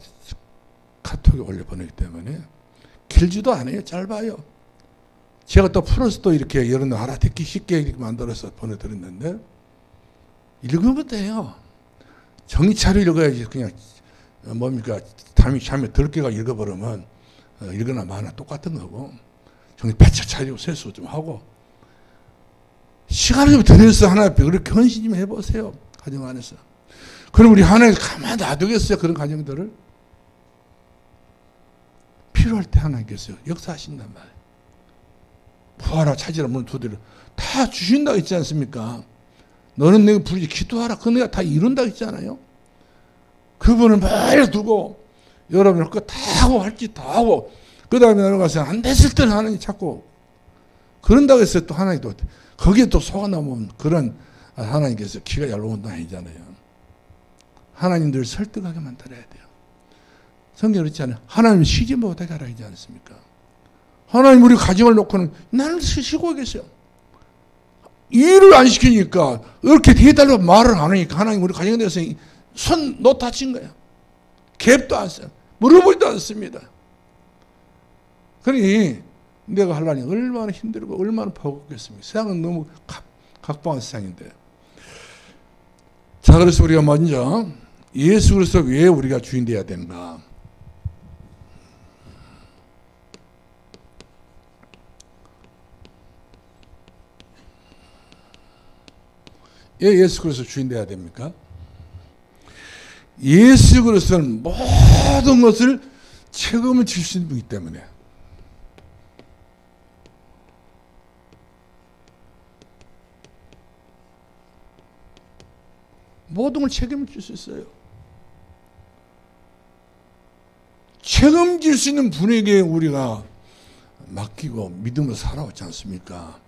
카톡에 올려보내기 때문에 길지도 않아요. 짧아요. 제가 또 풀어서 또 이렇게 여러분 알아듣기 쉽게 이렇게 만들어서 보내드렸는데 읽으면 돼요. 정신 차려 읽어야지 그냥 뭡니까 잠이 들깨가 읽어버리면 읽거나 마나 똑같은 거고 정신 바짝 차리고 세수 좀 하고 시간을 좀 들여서 하나 앞에 그렇게 헌신 좀 해보세요. 가정 안에서. 그럼 우리 하나님 가만히 놔두겠어요? 그런 가정들을? 필요할 때 하나님께서 역사하신단 말이에요. 구하라 찾으라 문을 두드려 다 주신다고 했지 않습니까? 너는 내가 부르지 기도하라 그 내가 다 이룬다고 했잖아요. 그분을 매일 두고 여러분 그 다 하고 할 짓 다 하고 그 다음에 나가서 안 됐을 때는 하나님 찾고 그런다고 해서 또 하나님도 거기에 또 속아 넘으면 그런 하나님께서 기가 얇은 건 아니잖아요. 하나님들 설득하게 만들어야 돼요. 성경 그렇지 않아요? 하나님 쉬지 못하게 하라 하지 않습니까? 하나님 우리 가정을 놓고는 나는 쉬고 계세요. 일을 안 시키니까 이렇게 해달라고 말을 안 하니까 하나님 우리 가정에 대해서 손 놓다친 거예요. 갭도 안 써요. 물어보지도 않습니다. 그러니 내가 하려니 얼마나 힘들고 얼마나 버겁겠습니까? 세상은 너무 각박한 세상인데. 자, 그래서 우리가 먼저 예수 그리스도 왜 우리가 주인 되어야 되는가? 왜 예수 그리스도 주인 되어야 됩니까? 예수 그리스도는 모든 것을 책임을 질 수 있는 분이기 때문에 모든 걸 책임을 질 수 있어요. 책임질 수 있는 분에게 우리가 맡기고 믿음으로 살아왔지 않습니까?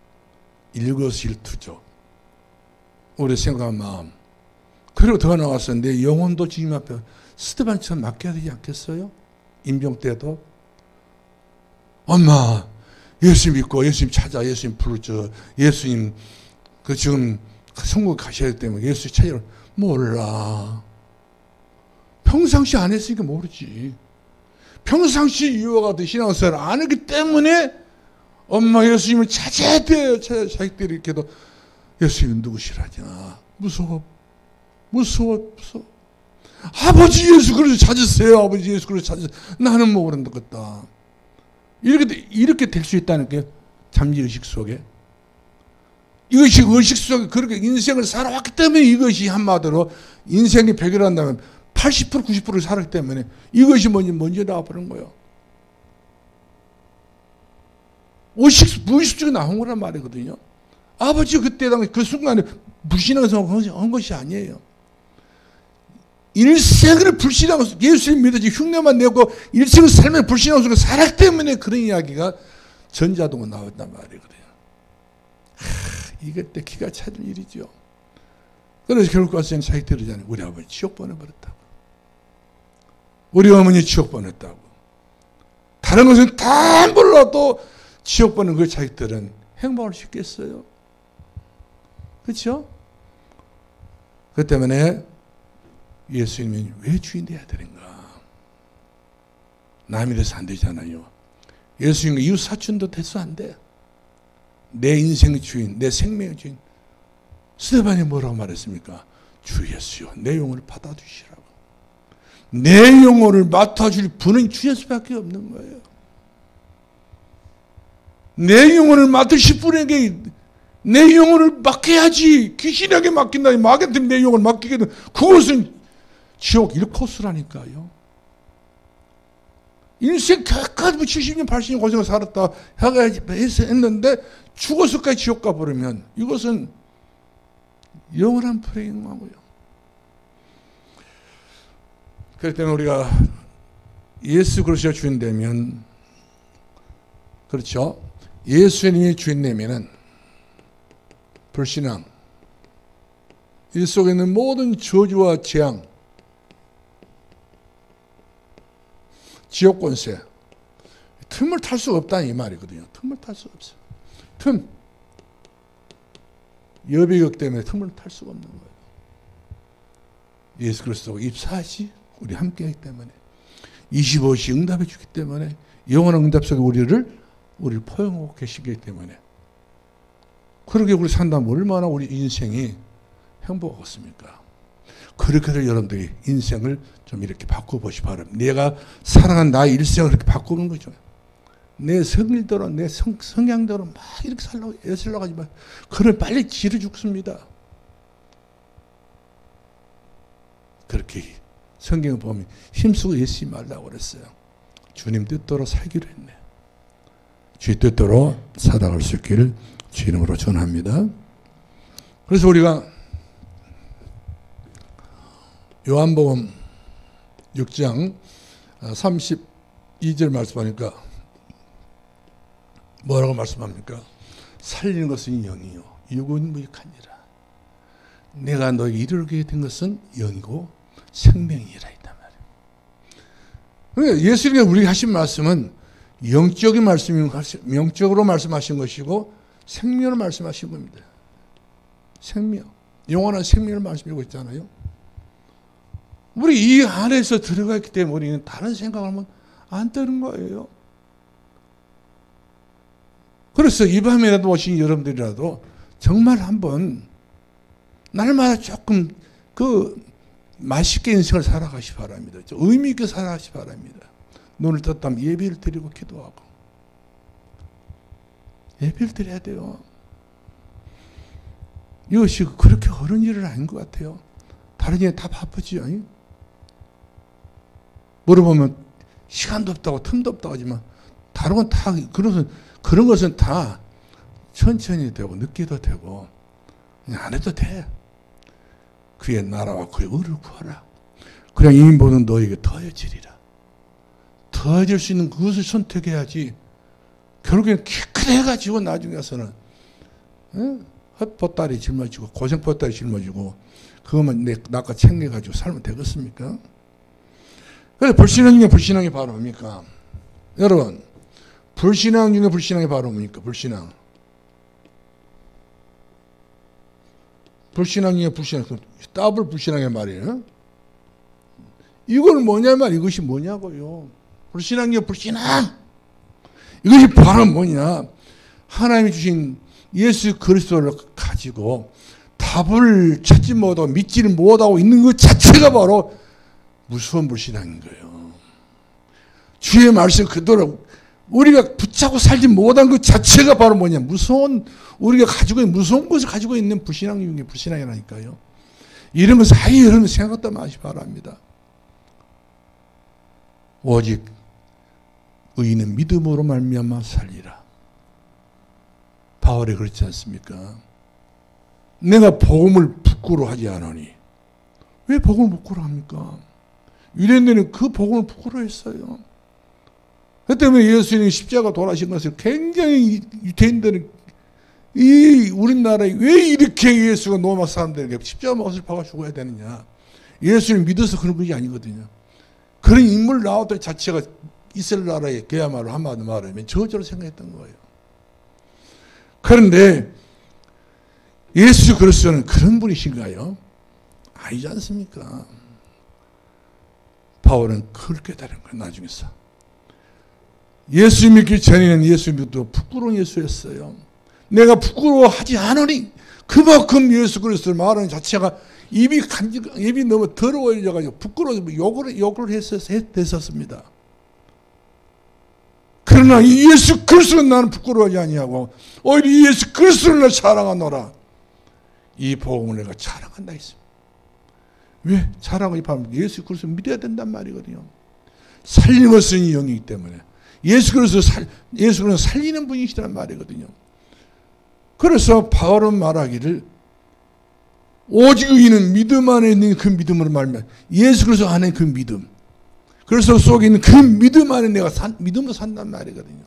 일거수일투족 우리 생각한 마음 그리고 더 나가서 내 영혼도 주님 앞에 스테반처럼 맡겨야 되지 않겠어요? 임종 때도 엄마 예수님 믿고 예수님 찾아 예수님 부르죠. 예수님 그 지금 천국 가셔야 되기 때문에 예수님 찾으러 몰라. 평상시 안 했으니까 모르지. 평상시 이어가도 신앙생활을 안 했기 때문에 엄마 예수님을 찾아야 돼요. 자식들이 이렇게도 예수님 누구시라냐. 무서워. 아버지 예수 그리스도 찾으세요. 아버지 예수 그리스도 찾으세요. 나는 모른다. 이렇게 될 수 있다는 게 잠재의식 속에. 이것이 의식 속에 그렇게 인생을 살아왔기 때문에 이것이 한마디로 인생이 100일 한다면 80% 90%를 살았기 때문에 이것이 먼저 나와버린 거예요. 무의식 중에 나온 거란 말이거든요. 아버지 그때 당시 그 순간에 불신앙에서 한 것이 아니에요. 일생을 불신앙으로 예수님 믿어지 흉내만 내고 일생을 살면 불신앙으로 살았기 때문에 그런 이야기가 전자동으로 나왔단 말이거든요. 이게 때 기가 차는 일이죠. 그래서 결국 가서 자기 들으잖아요. 우리 아버지 지옥 보내버렸다고. 우리 어머니 지옥 보냈다고. 다른 것은 다 몰라도 지옥 보낸 그 자기들은 행복할 수 있겠어요? 그렇죠? 그 때문에 예수님이 왜 주인 되어야 되는가? 남이 돼서 안 되잖아요. 예수님과 이웃 사촌도 돼서 안 돼. 내 인생의 주인, 내 생명의 주인. 스데반이 뭐라고 말했습니까? 주 예수여, 내 영혼을 받아주시라고. 내 영혼을 맡아줄 분은 주 예수밖에 없는 거예요. 내 영혼을 맡으실 분에게 내 영혼을 맡겨야지. 귀신에게 맡긴다니 마귀한테 내 영혼을 맡기게 되면 그것은 지옥 1코스라니까요. 인생 끝까지 70년 80년 고생을 살았다 했는데 죽어서까지 지옥 가버리면 이것은 영원한 불행하고요. 그렇기 때문에 우리가 예수 그리스도가 주인 되면, 그렇죠? 예수님이 주인 되면은 불신앙, 이 속에 있는 모든 저주와 재앙, 지옥 권세, 틈을 탈 수가 없다는 이 말이거든요. 틈을 탈 수가 없어요. 틈. 여비극 때문에 틈을 탈 수가 없는 거예요. 예수 그리스도가 입사하시 우리 함께하기 때문에 25시 응답해 주기 때문에 영원한 응답 속에 우리를 포용하고 계시기 때문에 그렇게 우리 산다면 얼마나 우리 인생이 행복하겠습니까? 그렇게들 여러분들이 인생을 좀 이렇게 바꿔보시 바랍니다. 내가 살아간 나의 일생을 이렇게 바꾸는 거죠. 내 성질대로 내 성향대로 막 이렇게 살려고 애쓰려고 하지 마. 그걸 빨리 지려 죽습니다. 그렇게 성경을 보면 힘쓰고 애쓰지 말라고 그랬어요. 주님 뜻대로 살기로 했네. 주의 뜻대로 살아갈 수 있기를 주 이름으로 전합니다. 그래서 우리가 요한복음 6장 32절 말씀하니까 뭐라고 말씀합니까? 살리는 것은 영이요 육은 무익하니라. 내가 너에게 이르게 된 것은 영이고 생명이라 있단 말이에요. 예수님이 우리에게 하신 말씀은 영적인 말씀이 영적으로 말씀하신 것이고 생명을 말씀하신 겁니다. 생명, 영원한 생명을 말씀하고 있잖아요. 우리 이 안에서 들어가 있기 때문에 우리는 다른 생각을 하면 안 되는 거예요. 그래서 이 밤에라도 오신 여러분들이라도 정말 한번 날마다 조금 맛있게 인생을 살아가시 바랍니다. 좀 의미 있게 살아가시 바랍니다. 눈을 떴다면 예배를 드리고 기도하고 예배를 드려야 돼요. 이것이 그렇게 어려운 일은 아닌 것 같아요. 다른 일은 다 바쁘지요. 물어보면 시간도 없다고 틈도 없다고 하지만 다른 건 다 그런 것은 다 천천히 되고 늦게도 되고 그냥 안 해도 돼. 그의 나라와 그의 의를 구하라. 그냥 이민보는 너에게 더해지리라. 더해질 수 있는 그것을 선택해야지. 결국엔 키크해가지고 나중에 가서는 헛보따리 짊어지고 고생보따리 짊어지고 그것만 나가 챙겨가지고 살면 되겠습니까? 그래서 불신앙 중에 불신앙이 바로 뭡니까? 여러분, 불신앙 중에 불신앙이 바로 뭡니까? 불신앙. 불신앙 중에 불신앙, 더블 불신앙의 말이에요. 이건 뭐냐 말, 이것이 뭐냐고요. 불신앙 중에 불신앙. 이것이 바로 뭐냐? 하나님이 주신 예수 그리스도를 가지고 답을 찾지 못하고 믿지를 못하고 있는 것 자체가 바로 무서운 불신앙인 거예요. 주의 말씀 그대로 우리가 붙잡고 살지 못한 것 자체가 바로 뭐냐? 우리가 가지고 있는 무서운 것을 가지고 있는 불신앙 중에 불신앙이라니까요. 이런 것을 아예 여러분 생각도 마시 바랍니다. 오직 의인은 믿음으로 말미암아 살리라. 바울이 그렇지 않습니까? 내가 복음을 부끄러워하지 않으니. 왜 복음을 부끄러워합니까? 유대인들은 그 복음을 부끄러워했어요. 그 때문에 예수님이 십자가 돌아가신 것을 굉장히 유대인들은 우리나라에 왜 이렇게 예수가 로마 사람들에게 십자가 못을 박아 죽어야 되느냐. 예수님 믿어서 그런 것이 아니거든요. 그런 인물 나왔던 자체가 이스라엘 나라에 그야말로 한마디 말하면 저주로 생각했던 거예요. 그런데 예수 그리스도는 그런 분이신가요? 아니지 않습니까? 바울은 그걸 깨달은 거예요. 나중에서. 예수 믿기 전에는 예수 믿도 부끄러운 예수였어요. 내가 부끄러워하지 않으니 그만큼 예수 그리스도를 말하는 자체가 입이 너무 더러워져가지고 부끄러워서 욕을 했었습니다. 그러나 이 예수 그리스도는 나는 부끄러워하지 아니하고 오히려 예수 그리스도를 내가 자랑하노라. 이 복음을 내가 자랑한다 했습니다. 왜? 자랑을 입하면 예수 그리스도를 믿어야 된단 말이거든요. 살리는 것은 영이기 때문에 예수 그리스도 살리는 분이시란 말이거든요. 그래서 바울은 말하기를 오직 의인은 믿음 안에 있는 그 믿음으로 말미암아 예수 그리스도 안에 그 믿음 그래서 속에 있는 그 믿음 안에 내가 믿음으로 산단 말이거든요.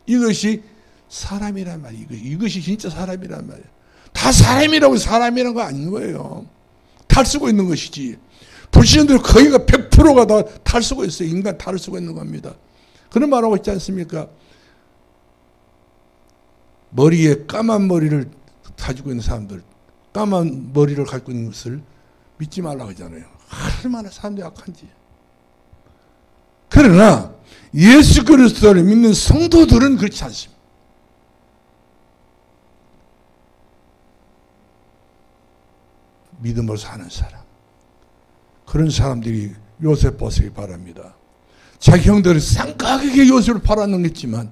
이것이 사람이란 말이에요. 이것이 진짜 사람이란 말이에요. 다 사람이라고 사람이란 거 아닌 거예요. 탈 쓰고 있는 것이지. 불신자들 거의가 100%가 다 탈쓰고 있어요. 인간 탈쓰고 있는 겁니다. 그런 말하고 있지 않습니까? 머리에 까만 머리를 가지고 있는 사람들, 까만 머리를 가지고 있는 것을 믿지 말라고 하잖아요. 얼마나 사람들이 약한지. 그러나 예수 그리스도를 믿는 성도들은 그렇지 않습니다. 믿음으로 사는 사람. 그런 사람들이 요셉 보시기 바랍니다. 자기 형들은 쌍가하게 요셉을 팔아넘겼지만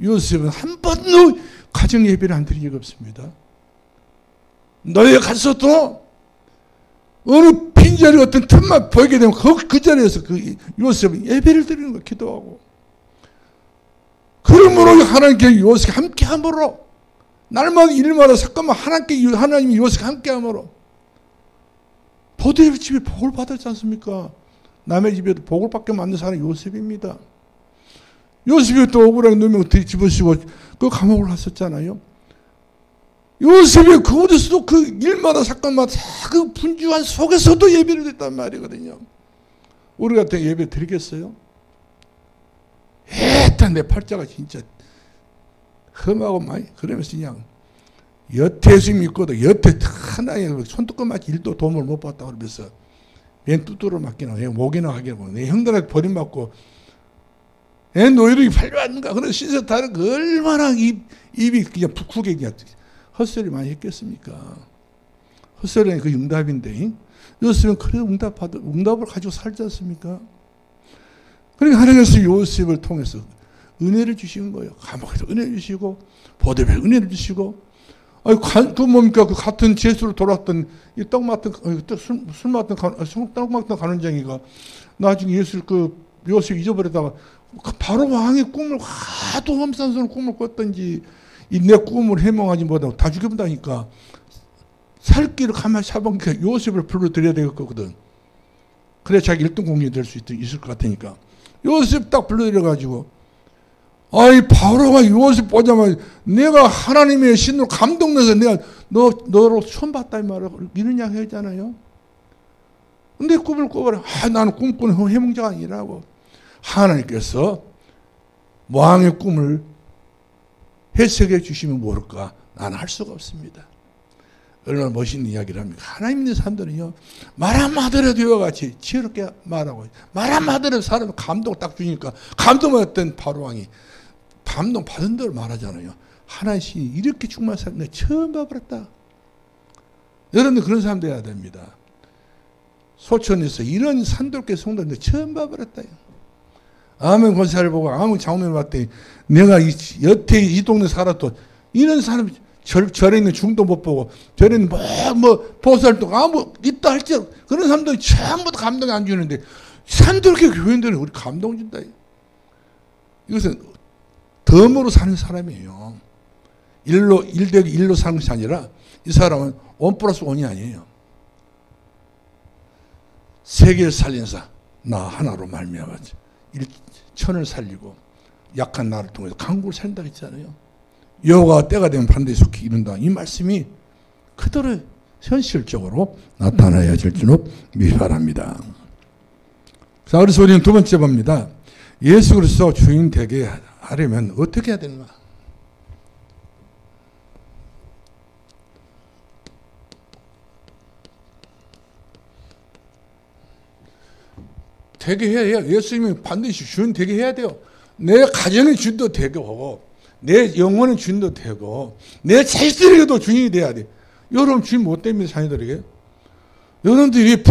요셉은 한 번도 가정 예배를 안 드린 적이 없습니다. 너희가 갔어도 어느 빈자리 어떤 틈만 보이게 되면 그 자리에서 그 요셉은 예배를 드리는 거 기도하고, 그러므로 하나님께 요셉이 함께함으로 날마다 일마다 사건마다 하나님이 요셉이 함께함으로 보디의 집에 복을 받았지 않습니까? 남의 집에도 복을 받게 만든 사람이 요셉입니다. 요셉이 또 억울하게 누명 집어쓰고 그 감옥을 갔었잖아요. 요셉이 그곳에서도 그 일마다 사건마다 그 분주한 속에서도 예배를 드렸단 말이거든요. 우리 같은 예배 드리겠어요? 일단 내 팔자가 진짜 험하고 많이 그러면서 그냥 여태 예수 믿고도 여태 하나의 손톱끝마치 일도 도움을 못 받다 그러면서 웬 뚜뚜로 맡기나 왜 목이나 하기나 내 형들한테 버림받고 애 노예력이 팔려왔는가 그런 시세 다른 그 얼마나 입이 그냥 북후게 그냥 헛소리 많이 했겠습니까? 헛소리는 그 응답인데 요셉은 그래도 응답을 가지고 살지 않습니까? 그러니까 하나님께서 요셉을 통해서 은혜를 주시는 거예요. 감옥에서 은혜를 주시고 보대에 은혜를 주시고, 그 뭡니까? 그 같은 제수로 돌았던 이 떡 맡은 떡 맡은 가는쟁이가 나중에 예수를 그 요셉 잊어버리다가 바로 왕의 꿈을 하도 험산스러운 꿈을 꿨던지 내 꿈을 해몽하지 못하고 다 죽여본다니까 살 길을 가만히 잡으니까 요셉을 불러드려야 되겠거든. 그래야 자기 1등 공인이 될 수 있을 것 같으니까 요셉 딱 불러들여가지고, 아이 바로가 요셉 보자마자 내가 하나님의 신으로 감동돼서 내가 너로 처음 봤다 이 말을 이런 이야기 했잖아요. 근데 꿈을 꿔봐라. 나는 꿈꾸는 해몽자가 아니라고. 하나님께서 왕의 꿈을 해석해 주시면 모를까? 나는 할 수가 없습니다. 얼마나 멋있는 이야기를 합니까? 하나님 있는 사람들은요, 말 한마디라도 이와 같이 지혜롭게 말하고, 말 한마디라도 사람 감동 딱 주니까, 감동받았던 바로왕이 감동 받은 대로 말하잖아요. 하나님 신이 이렇게 충만한 사람 내가 처음 봐버렸다. 여러분들 그런 사람 돼야 됩니다. 소천에서 이런 산돌계 성도인데 처음 봐버렸다. 아멘 권사를 보고 아멘 장면을 봤더니 내가 여태 이 동네 살았던 이런 사람 절에 있는 중도 못 보고 절에 있는 보살도 아무 있다 할지라도 그런 사람들이 전부 다 감동이 안 주는데 산돌계 교인들은 우리 감동 준다. 이것은 덤으로 사는 사람이에요. 일로 사는 것이 아니라 이 사람은 1+1이 아니에요. 세계를 살린 사 나 하나로 말미암아 천을 살리고 약한 나를 통해서 강국을 살린다 했잖아요. 여호와가 때가 되면 반드시 속히 이룬다. 이 말씀이 그대로 현실적으로 나타나야 될 줄로 믿기 바랍니다. 자, 그래서 우리는 두 번째 봅니다. 예수 그리스도 주인 되게 하려면 어떻게 해야 되는가? 되게 해야 해요. 예수님이 반드시 주인 되게 해야 돼요. 내 가정의 주인도 되고 내 영혼의 주인도 되고 내 자식들에게도 주인이 돼야 돼. 여러분 주인 못 됩니다. 자녀들에게. 여러분들이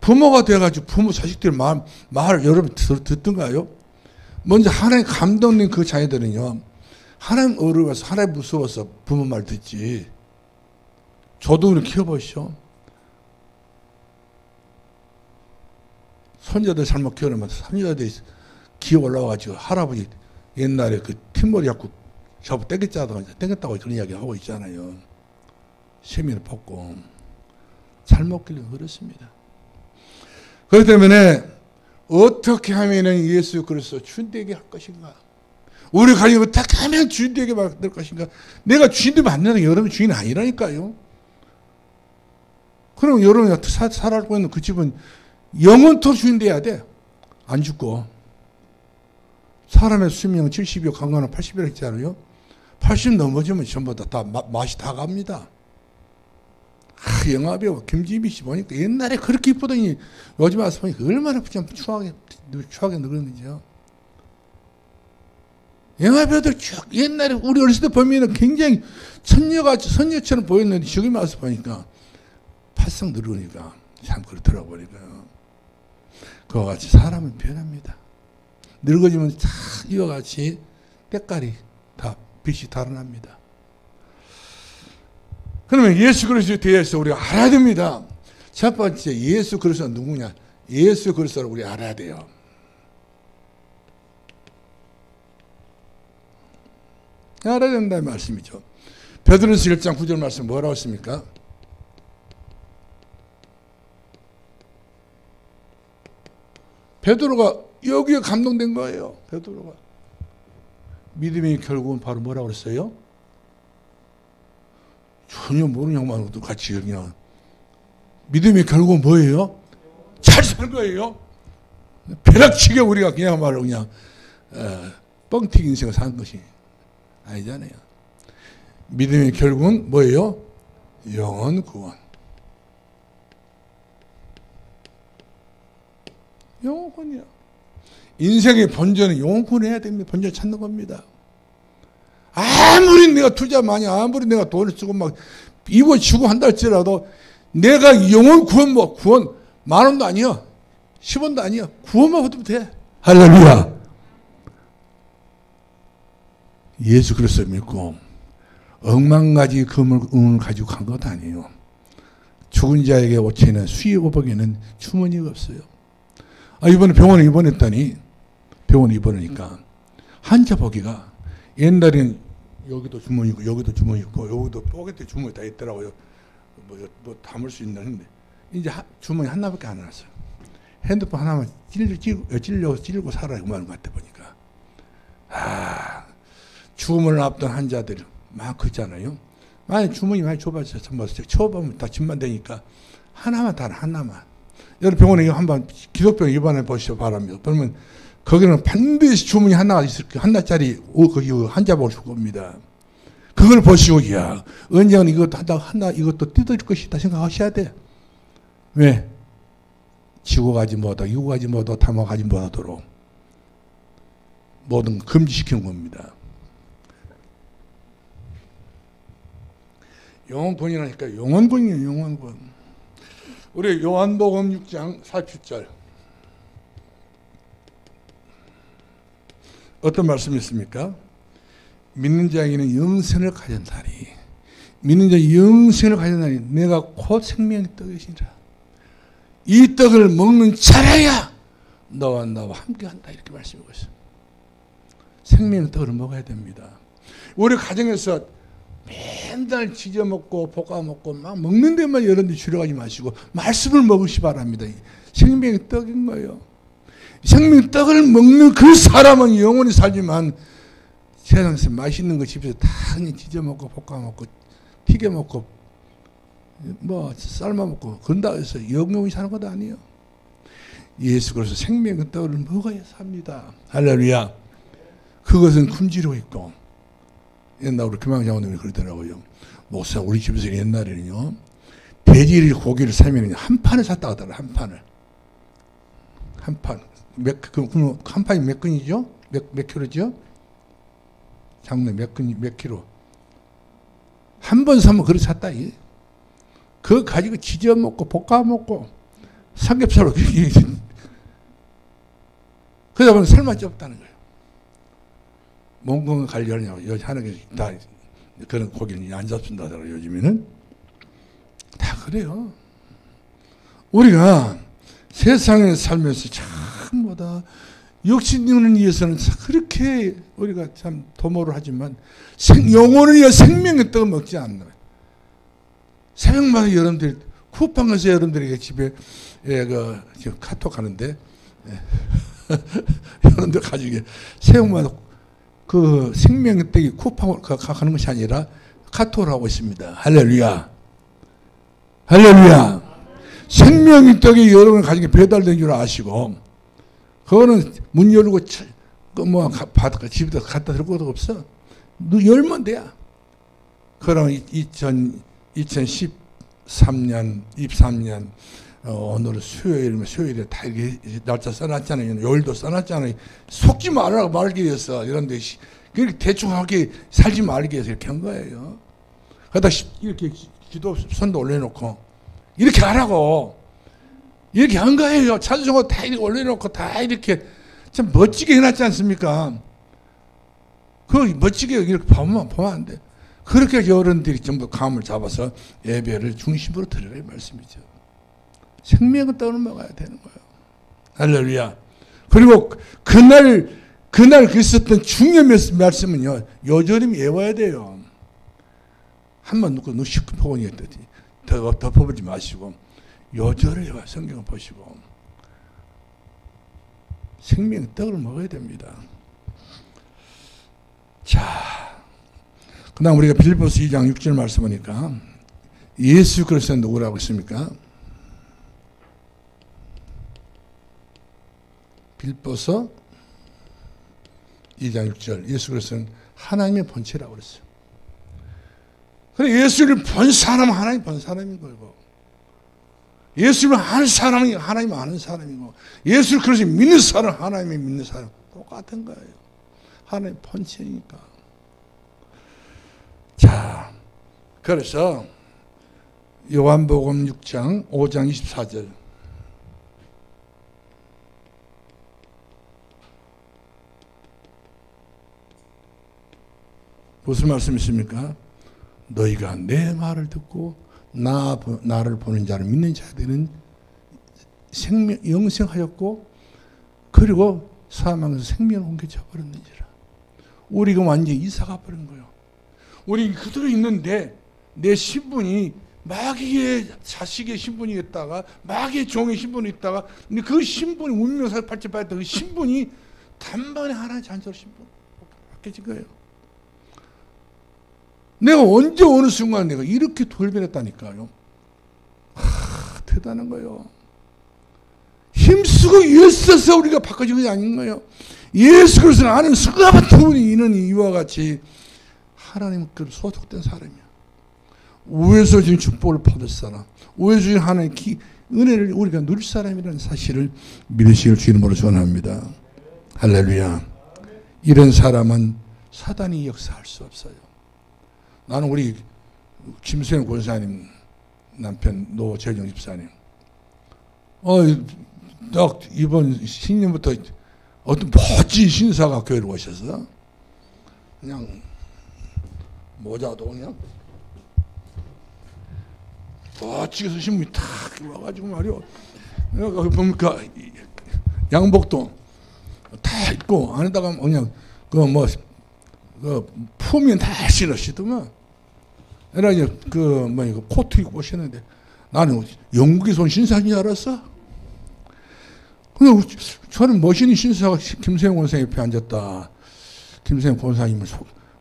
부모가 돼가지고 부모 자식들 말 여러분 듣던가요? 먼저 하나님 감동된 그 자녀들은요, 하나님 어려워서 하나님 무서워서 부모 말 듣지. 저도 그렇게 키워보시오. 손자들 잘못 키우면 손자들이 기어 올라와가지고 할아버지 옛날에 그 흰머리 갖고 저부 땡겼다고 그런 이야기 하고 있잖아요. 세미를 벗고 잘못 길러 그렇습니다. 그렇기 때문에 어떻게 하면은 예수 그리스도 주인되게 할 것인가? 우리 가정이 어떻게 하면 주인되게 만들 것인가? 내가 주인되면 안 되는 게 여러분 주인 아니라니까요. 그럼 여러분이 살아가고 있는 그 집은 영원토록 주인돼야 돼. 안 죽고. 사람의 수명은 70이요, 강간은 80이라고 했잖아요. 80 넘어지면 전부 다 맛이 다 갑니다. 영화배우 김지미 씨 보니까 옛날에 그렇게 이쁘더니 요즘 와서 보니까 얼마나 그냥 추하게 늙었는지요. 영화배우들 쭉 옛날에 우리 어렸을 때 보면 굉장히 선녀처럼 보였는데 지금 와서 보니까 팔싹 늙으니까 참 그렇더라고요. 그와 같이 사람은 변합니다. 늙어지면 다 이와 같이 때깔이 다 빛이 달아납니다. 그러면 예수 그리스도에 대해서 우리가 알아야 됩니다. 첫 번째, 예수 그리스도가 누구냐? 예수 그리스도를 우리 알아야 돼요. 알아야 된다는 말씀이죠. 베드로서 1장 9절 말씀 뭐라고 했습니까? 베드로가 여기에 감동된 거예요. 베드로가. 믿음이 결국은 바로 뭐라고 그랬어요? 전혀 모르는 양반도 같이 그냥 믿음이 결국은 뭐예요? 잘 사는 거예요. 벼락치게 우리가 그냥 말로 그냥 뻥튀기 인생을 사는 것이 아니잖아요. 믿음이 결국은 뭐예요? 영원 구원. 영원 구원이야. 인생의 본전은 영원 구원해야 됩니다. 본전 찾는 겁니다. 아무리 내가 투자 많이, 아무리 내가 돈을 쓰고 막 입어주고 한다 할지라도 내가 영원 구원, 구원 10,000원도 아니야. 10원도 아니야. 구원만 얻으면 돼. 할렐루야. 예수 그리스도 믿고 억만가지 금을 가지고 간 것 아니에요. 죽은 자에게 오치는 수의오복에는 주머니가 없어요. 이번에 병원에 입원했더니 병원에 입원하니까 환자 보기가 옛날에는 여기도 주머니 있고 여기도 주머니 있고 여기도 포켓에 주머니 다 있더라고요. 뭐 담을 수 있는데 이제 주머니 하나밖에 안 해놨어요. 핸드폰 하나만 찔려고 살아요. 그만 것 같아 보니까. 죽음을 앞둔 환자들이 많고 있잖아요. 만약 주머니 많이 좁아져서 쳐보면 다 집만 되니까 하나만 달아, 하나만. 여러분 병원에 한번 기독병 입원해 보시기 바랍니다. 그러면 거기는 반드시 주머니 하나가 있을 거예요. 하나짜리 거기 환자복을 줄 겁니다. 그걸 보시고, 야, 언젠가 이것도 하나, 이것도 뜯을 것이다 생각하셔야 돼. 왜? 지고 가지 못하고, 이고 가지 못하고, 탐하 가지 못하도록 모든 금지시키는 겁니다. 영원권이라니까, 영원권이에요, 영원권. 우리 요한복음 6장 47절. 어떤 말씀이 있습니까? 믿는 자에게는 영생을 가진다니. 믿는 자에게 영생을 가진다니. 내가 곧 생명의 떡이시라. 이 떡을 먹는 자라야 너와 나와 함께한다. 이렇게 말씀하고 있습니다. 생명의 떡을 먹어야 됩니다. 우리 가정에서 맨날 지져 먹고 볶아 먹고 막 먹는 데만 여러분들 줄여가지 마시고 말씀을 먹으시 바랍니다. 생명의 떡인 거예요. 생명의 떡을 먹는 그 사람은 영원히 살지만 세상에서 맛있는 거 집에서 다 그냥 지져 먹고 볶아 먹고 튀겨 먹고 뭐 삶아 먹고 그런다 해서 영원히 사는 것도 아니에요. 예수 그리스도 생명의 떡을 먹어야 삽니다. 할렐루야. 그것은 금지로 있고 옛날 우리 김항장님이 그러더라고요. 목사 우리 집에서 옛날에는요 돼지를 고기를 사면 한 판을 샀다 하더라. 한 판을. 한 판. 그럼 한 판이 몇 근이죠? 몇 킬로죠? 장래 몇 킬로? 한 번 사면 그렇게 샀다. 그거 가지고 지져 먹고 볶아 먹고 삼겹살로 그러다 보면 살맛이 없다는 거예요. 몸 건강 관리하려고 여기 하는 게 다 그런 고기는 안 잡순다 하더라고요. 요즘에는 다 그래요. 우리가 세상에 살면서 참보다 육신을 위해서는 그렇게 우리가 참 도모를 하지만 영혼을 위해 생명의 떡을 먹지 않는 새벽마다 여러분들 쿠팡에서 여러분들에게 집에 카톡 하는데 여러분들 가지고 새우만 그 생명떡이 쿠팡으로 가는 것이 아니라 카톡을 하고 있습니다. 할렐루야. 할렐루야. 생명떡이 여러분 가지고 배달된 줄 아시고, 그거는 문 열고 뭐 집에다 갖다 들 것도 없어. 너 열면 돼야. 그럼 2013년, 23년 오늘 수요일에 다 이렇게 날짜 써놨잖아요. 요일도 써놨잖아요. 속지 말라고 말기 위해서 이런데 그렇게 대충 하게 살지 말기 위해서 이렇게 한 거예요. 그러다 이렇게 기도 선도 올려놓고 이렇게 하라고 이렇게 한 거예요. 찬송도 다 이렇게 올려놓고 다 이렇게 참 멋지게 해놨지 않습니까? 그 멋지게 이렇게 보면 안 돼. 그렇게 어른들이 전부 감을 잡아서 예배를 중심으로 드리라 이 말씀이죠. 생명은 떡을 먹어야 되는 거예요. 할렐루야. 그리고 그날 그 있었던 중요한 말씀은요, 여전히 외워야 돼요. 한번 놓고 너 시끄러우니 했더니 덮어보지 마시고 여전히 외워. 성경을 보시고 생명의 떡을 먹어야 됩니다. 자, 그 다음 우리가 빌립보서 2장 6절 말씀 보니까 예수 그리스도는 누구라고 했습니까? 빌립보서 2장 6절 예수 그리스도는 하나님의 본체라고 그랬어요. 그래 예수를 본 사람은 하나님 본 사람인 거고, 예수를 아는 사람이 하나님 아는 사람이고, 예수를 그래서 믿는 사람 하나님이 믿는 사람 똑같은 거예요. 하나님 본체니까. 자, 그래서 요한복음 6장 5장 24절 무슨 말씀이십니까? 너희가 내 말을 듣고 나를 보는 자를 믿는 자들은 영생하였고 그리고 사망에서 생명을 옮겨져 버렸는지라. 우리가 완전히 이사가 버린 거예요. 우리 그대로 있는데 내 신분이 마귀의 자식의 신분이 있다가 마귀의 종의 신분이 있다가 근데 그 신분이 운명사를 발전받았던 그 신분이 단번에 하나의 잔소리 신분 바뀌어진 거예요. 내가 언제 어느 순간 내가 이렇게 돌변했다니까요. 대단한 거예요. 힘쓰고 애써서 우리가 바꿔진 것이 아닌 거예요. 예수 그리스도를 아는 수많은 분이 있는 이와 같이 하나님께 소속된 사람이야. 우에서 주신 축복을 받을 사람, 우에서 주신 하나님의 은혜를 우리가 누릴 사람이라는 사실을 믿으시길 주님으로 전합니다. 할렐루야. 이런 사람은 사단이 역사할 수 없어요. 나는 우리 김수영 권사님 남편 노재정 집사님, 딱 이번 신년부터 어떤 멋진 신사가 교회를 오셔서 그냥 모자도 그냥 멋지게 신분이 탁 와가지고 말이요. 내가 보니까 양복도 다 입고 안에다가 그냥 품이 다 신으시더만. 그러나 이제 이거 코트 입고 오시는데 나는 영국에서 온 신사인 줄 알았어. 근데 저는 멋있는 신사가 김세영 권사님 옆에 앉았다. 김세영 권사님을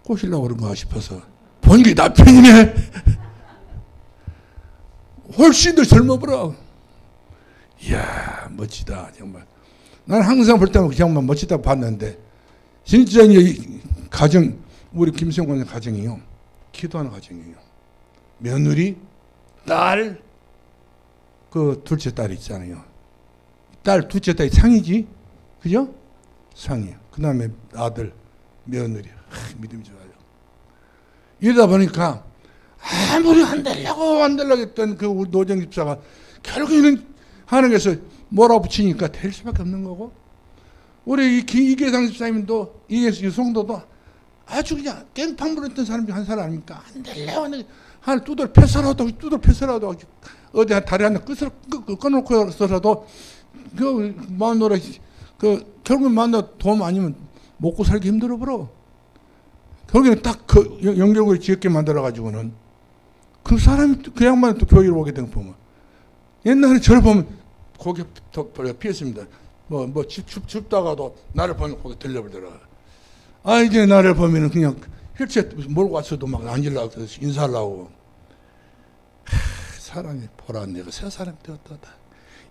꼬시려고 그런가 싶어서 본 게 남편이네. 훨씬 더 젊어 보라. 이야, 멋지다 정말. 나는 항상 볼 때마다 그냥 멋지다고 봤는데 진짜 이 가정, 우리 김세영 권사님 가정이요, 기도하는 가정이에요. 며느리, 딸, 그 둘째 딸이 있잖아요. 딸, 둘째 딸이 상이지, 그죠? 상이에요. 그 다음에 아들, 며느리. 믿음이 좋아요. 이러다 보니까 아무리 안 되려고 했던 그 우리 노정 집사가 결국에는 하나님께서 몰아붙이니까 될 수밖에 없는 거고, 우리 이계상 집사님도 이성도도 아주 그냥 깽판 부렸던 사람 중 한 사람 아닙니까? 안 되려고 하나 두들 패서라도 어디 다리 하나 끊어놓고서라도 그 마누라 결국엔 마누라 도움 아니면 먹고 살기 힘들어 버려. 결국에는 딱 그 연결고리 지었게 만들어 가지고는 그 사람이 그 양반이 또 교회를 오게 된 거 보면 옛날에 저를 보면 고개 피했습니다. 춥다가도 나를 보면 거기 들려버리더라. 이제 나를 보면은 그냥 휠체어 몰고 왔어도 막 앉으려고 인사하려고. 사람이 보란 내가 새 사람이 되었도다.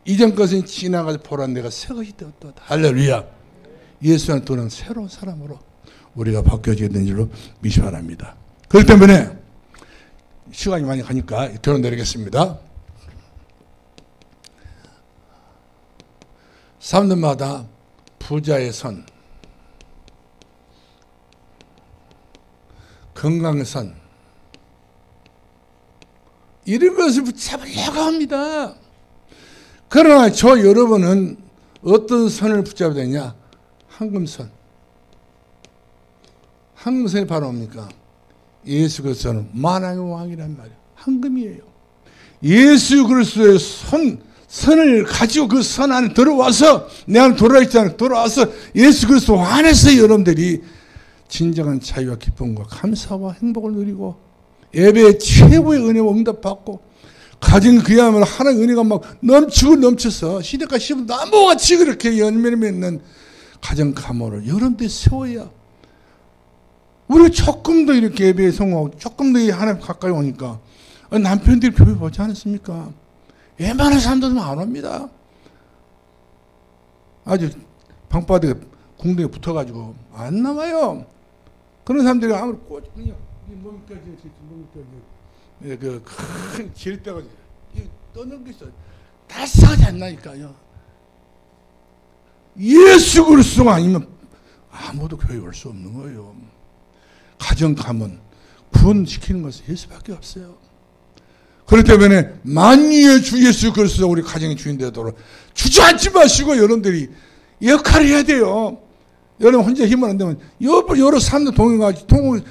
이전 것은 지나가서 보란 내가 새 것이 되었도다. 할렐루야. 예수 안에 또는 새로운 사람으로 우리가 바뀌어지게 된 줄로 믿기 바랍니다. 그렇기 때문에 시간이 많이 가니까 결론 내리겠습니다. 사람들마다 부자의 선, 건강의 선, 이런 것을 붙잡으려고 합니다. 그러나 저 여러분은 어떤 선을 붙잡아야 되냐? 황금선. 황금선이 바로 뭡니까? 예수 그리스도는 만왕의 왕이란 말이에요. 황금이에요. 예수 그리스도의 선을 가지고 그 선 안에 들어와서 내 안에 돌아와서 예수 그리스도 안에서 여러분들이 진정한 자유와 기쁨과 감사와 행복을 누리고 예배의 최고의 은혜와 응답받고 가진 그야말로 하나님의 은혜가 막 넘치고 넘쳐서 시대가 씹은 나무같이 그렇게 열매를 맺는 가정 가문을 여러분들이 세워야 우리가 조금 더 이렇게 예배에 성공하고 조금 더 하나님 가까이 오니까 남편들이 교회 보지 않았습니까? 웬만한 사람들은 안 옵니다. 아주 방바닥에 궁둥이에 붙어가지고 안 나와요. 그런 사람들이 아무리 그냥 큰 지렛대가 떠는 게 있어요. 다 싸지 않나니까요. 예수 그리스도가 아니면 아무도 교회 올 수 없는 거예요. 가정 가문 구원시키는 것은 예수밖에 없어요. 그렇기 때문에 만유의 주 예수 그리스도 우리 가정의 주인 되도록 주저앉지 마시고 여러분들이 역할을 해야 돼요. 여러분 혼자 힘을 안 되면 여러 사람들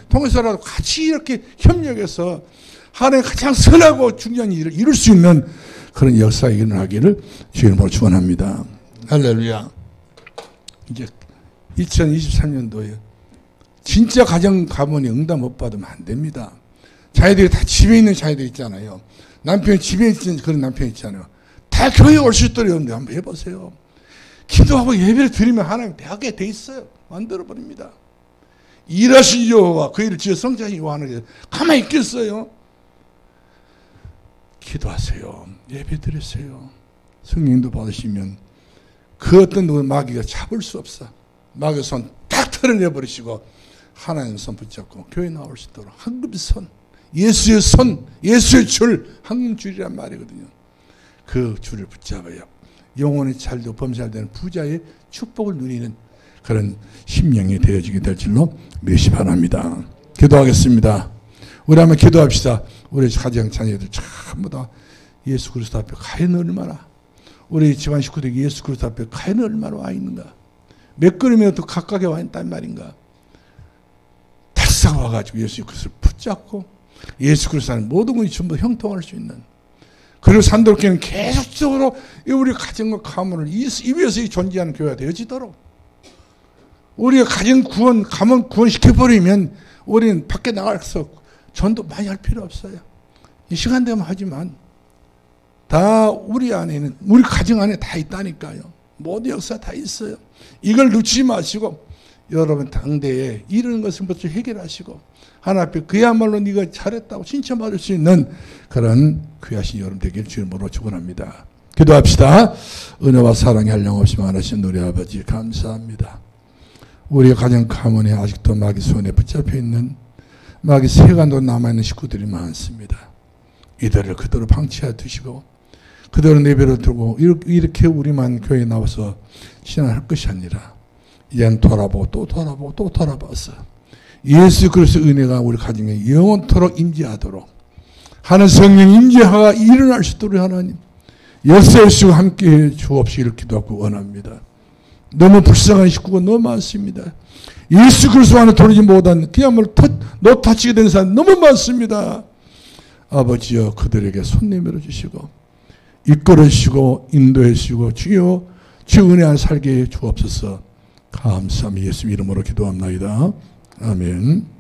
통해서라도 같이 이렇게 협력해서 하나님 가장 선하고 중요한 일을 이룰 수 있는 그런 역사가 일어나기를 주님으로 축원합니다. 할렐루야. 이제 2023년도에 진짜 가정 가문이 응답 못 받으면 안 됩니다. 자녀들이 다 집에 있는 자녀들 있잖아요. 남편이 집에 있는 그런 남편 있잖아요. 다 교회에 올 수 있도록 여러분들 한번 해보세요. 기도하고 예배를 드리면 하나님 대하게 돼 있어요. 만들어버립니다. 일하신 여호와 그 일을 지어 성자신 여호와 하는 게 가만히 있겠어요. 기도하세요. 예배 드리세요. 성령도 받으시면 그 어떤 마귀가 잡을 수 없어. 마귀의 손 딱 털어내버리시고 하나님 손 붙잡고 교회 나올 수 있도록 황금선, 예수의 손, 예수의 줄, 황금줄이란 말이거든요. 그 줄을 붙잡아야 영혼이 잘되고 범사되는 부자의 축복을 누리는 그런 심령이 되어지게 될 줄로 믿으시 바랍니다. 기도하겠습니다. 우리 한번 기도합시다. 우리 가정 자녀들 전부 다 예수 그리스도 앞에 과연 얼마나 우리 집안 식구들이 예수 그리스도 앞에 과연 얼마나 와 있는가. 몇 걸음이라도 가까이 와 있단 말인가. 달싹 와가지고 예수 그리스도를 붙잡고 예수 그리스도 안에 모든 것이 전부 형통할 수 있는 그리고 산돌교회는 계속적으로 우리 가정과 가문을 이 위에서 존재하는 교회가 되어지도록 우리가 가정 구원, 가문 구원시켜버리면 우리는 밖에 나가서 전도 많이 할 필요 없어요. 이 시간 되면 하지만 다 우리 안에는 우리 가정 안에 다 있다니까요. 모든 역사 다 있어요. 이걸 놓치지 마시고 여러분 당대에 이런 것을 먼저 해결하시고 하나님 앞에 그야말로 네가 잘했다고 칭찬받을 수 있는 그런 귀하신 여러분 되길 주님으로 축원합니다. 기도합시다. 은혜와 사랑이 한량없이 많으신 우리 아버지 감사합니다. 우리 가정 가문에 아직도 마귀 손에 붙잡혀 있는 마귀 세간도 남아있는 식구들이 많습니다. 이들을 그대로 방치해 두시고 그대로 내버려 두고 이렇게 우리만 교회에 나와서 신앙할 것이 아니라 이제는 돌아보고 또 돌아보고 또 돌아봐서 예수 그리스도 은혜가 우리 가정에 영원토록 임재하도록 하는 성령 임재하가 일어날 수 있도록 하나님 역사의 수가 함께해 주옵시기를 기도하고 원합니다. 너무 불쌍한 식구가 너무 많습니다. 예수 그리스도 안에 돌리지 못한 그야말로 노타치게 된 사람 너무 많습니다. 아버지여 그들에게 손 내밀어 주시고 이끌어 주시고 인도해 주시고 주여 주 은혜 안에 살게 해 주옵소서. 감사합니다. 예수 이름으로 기도합나이다. 아멘.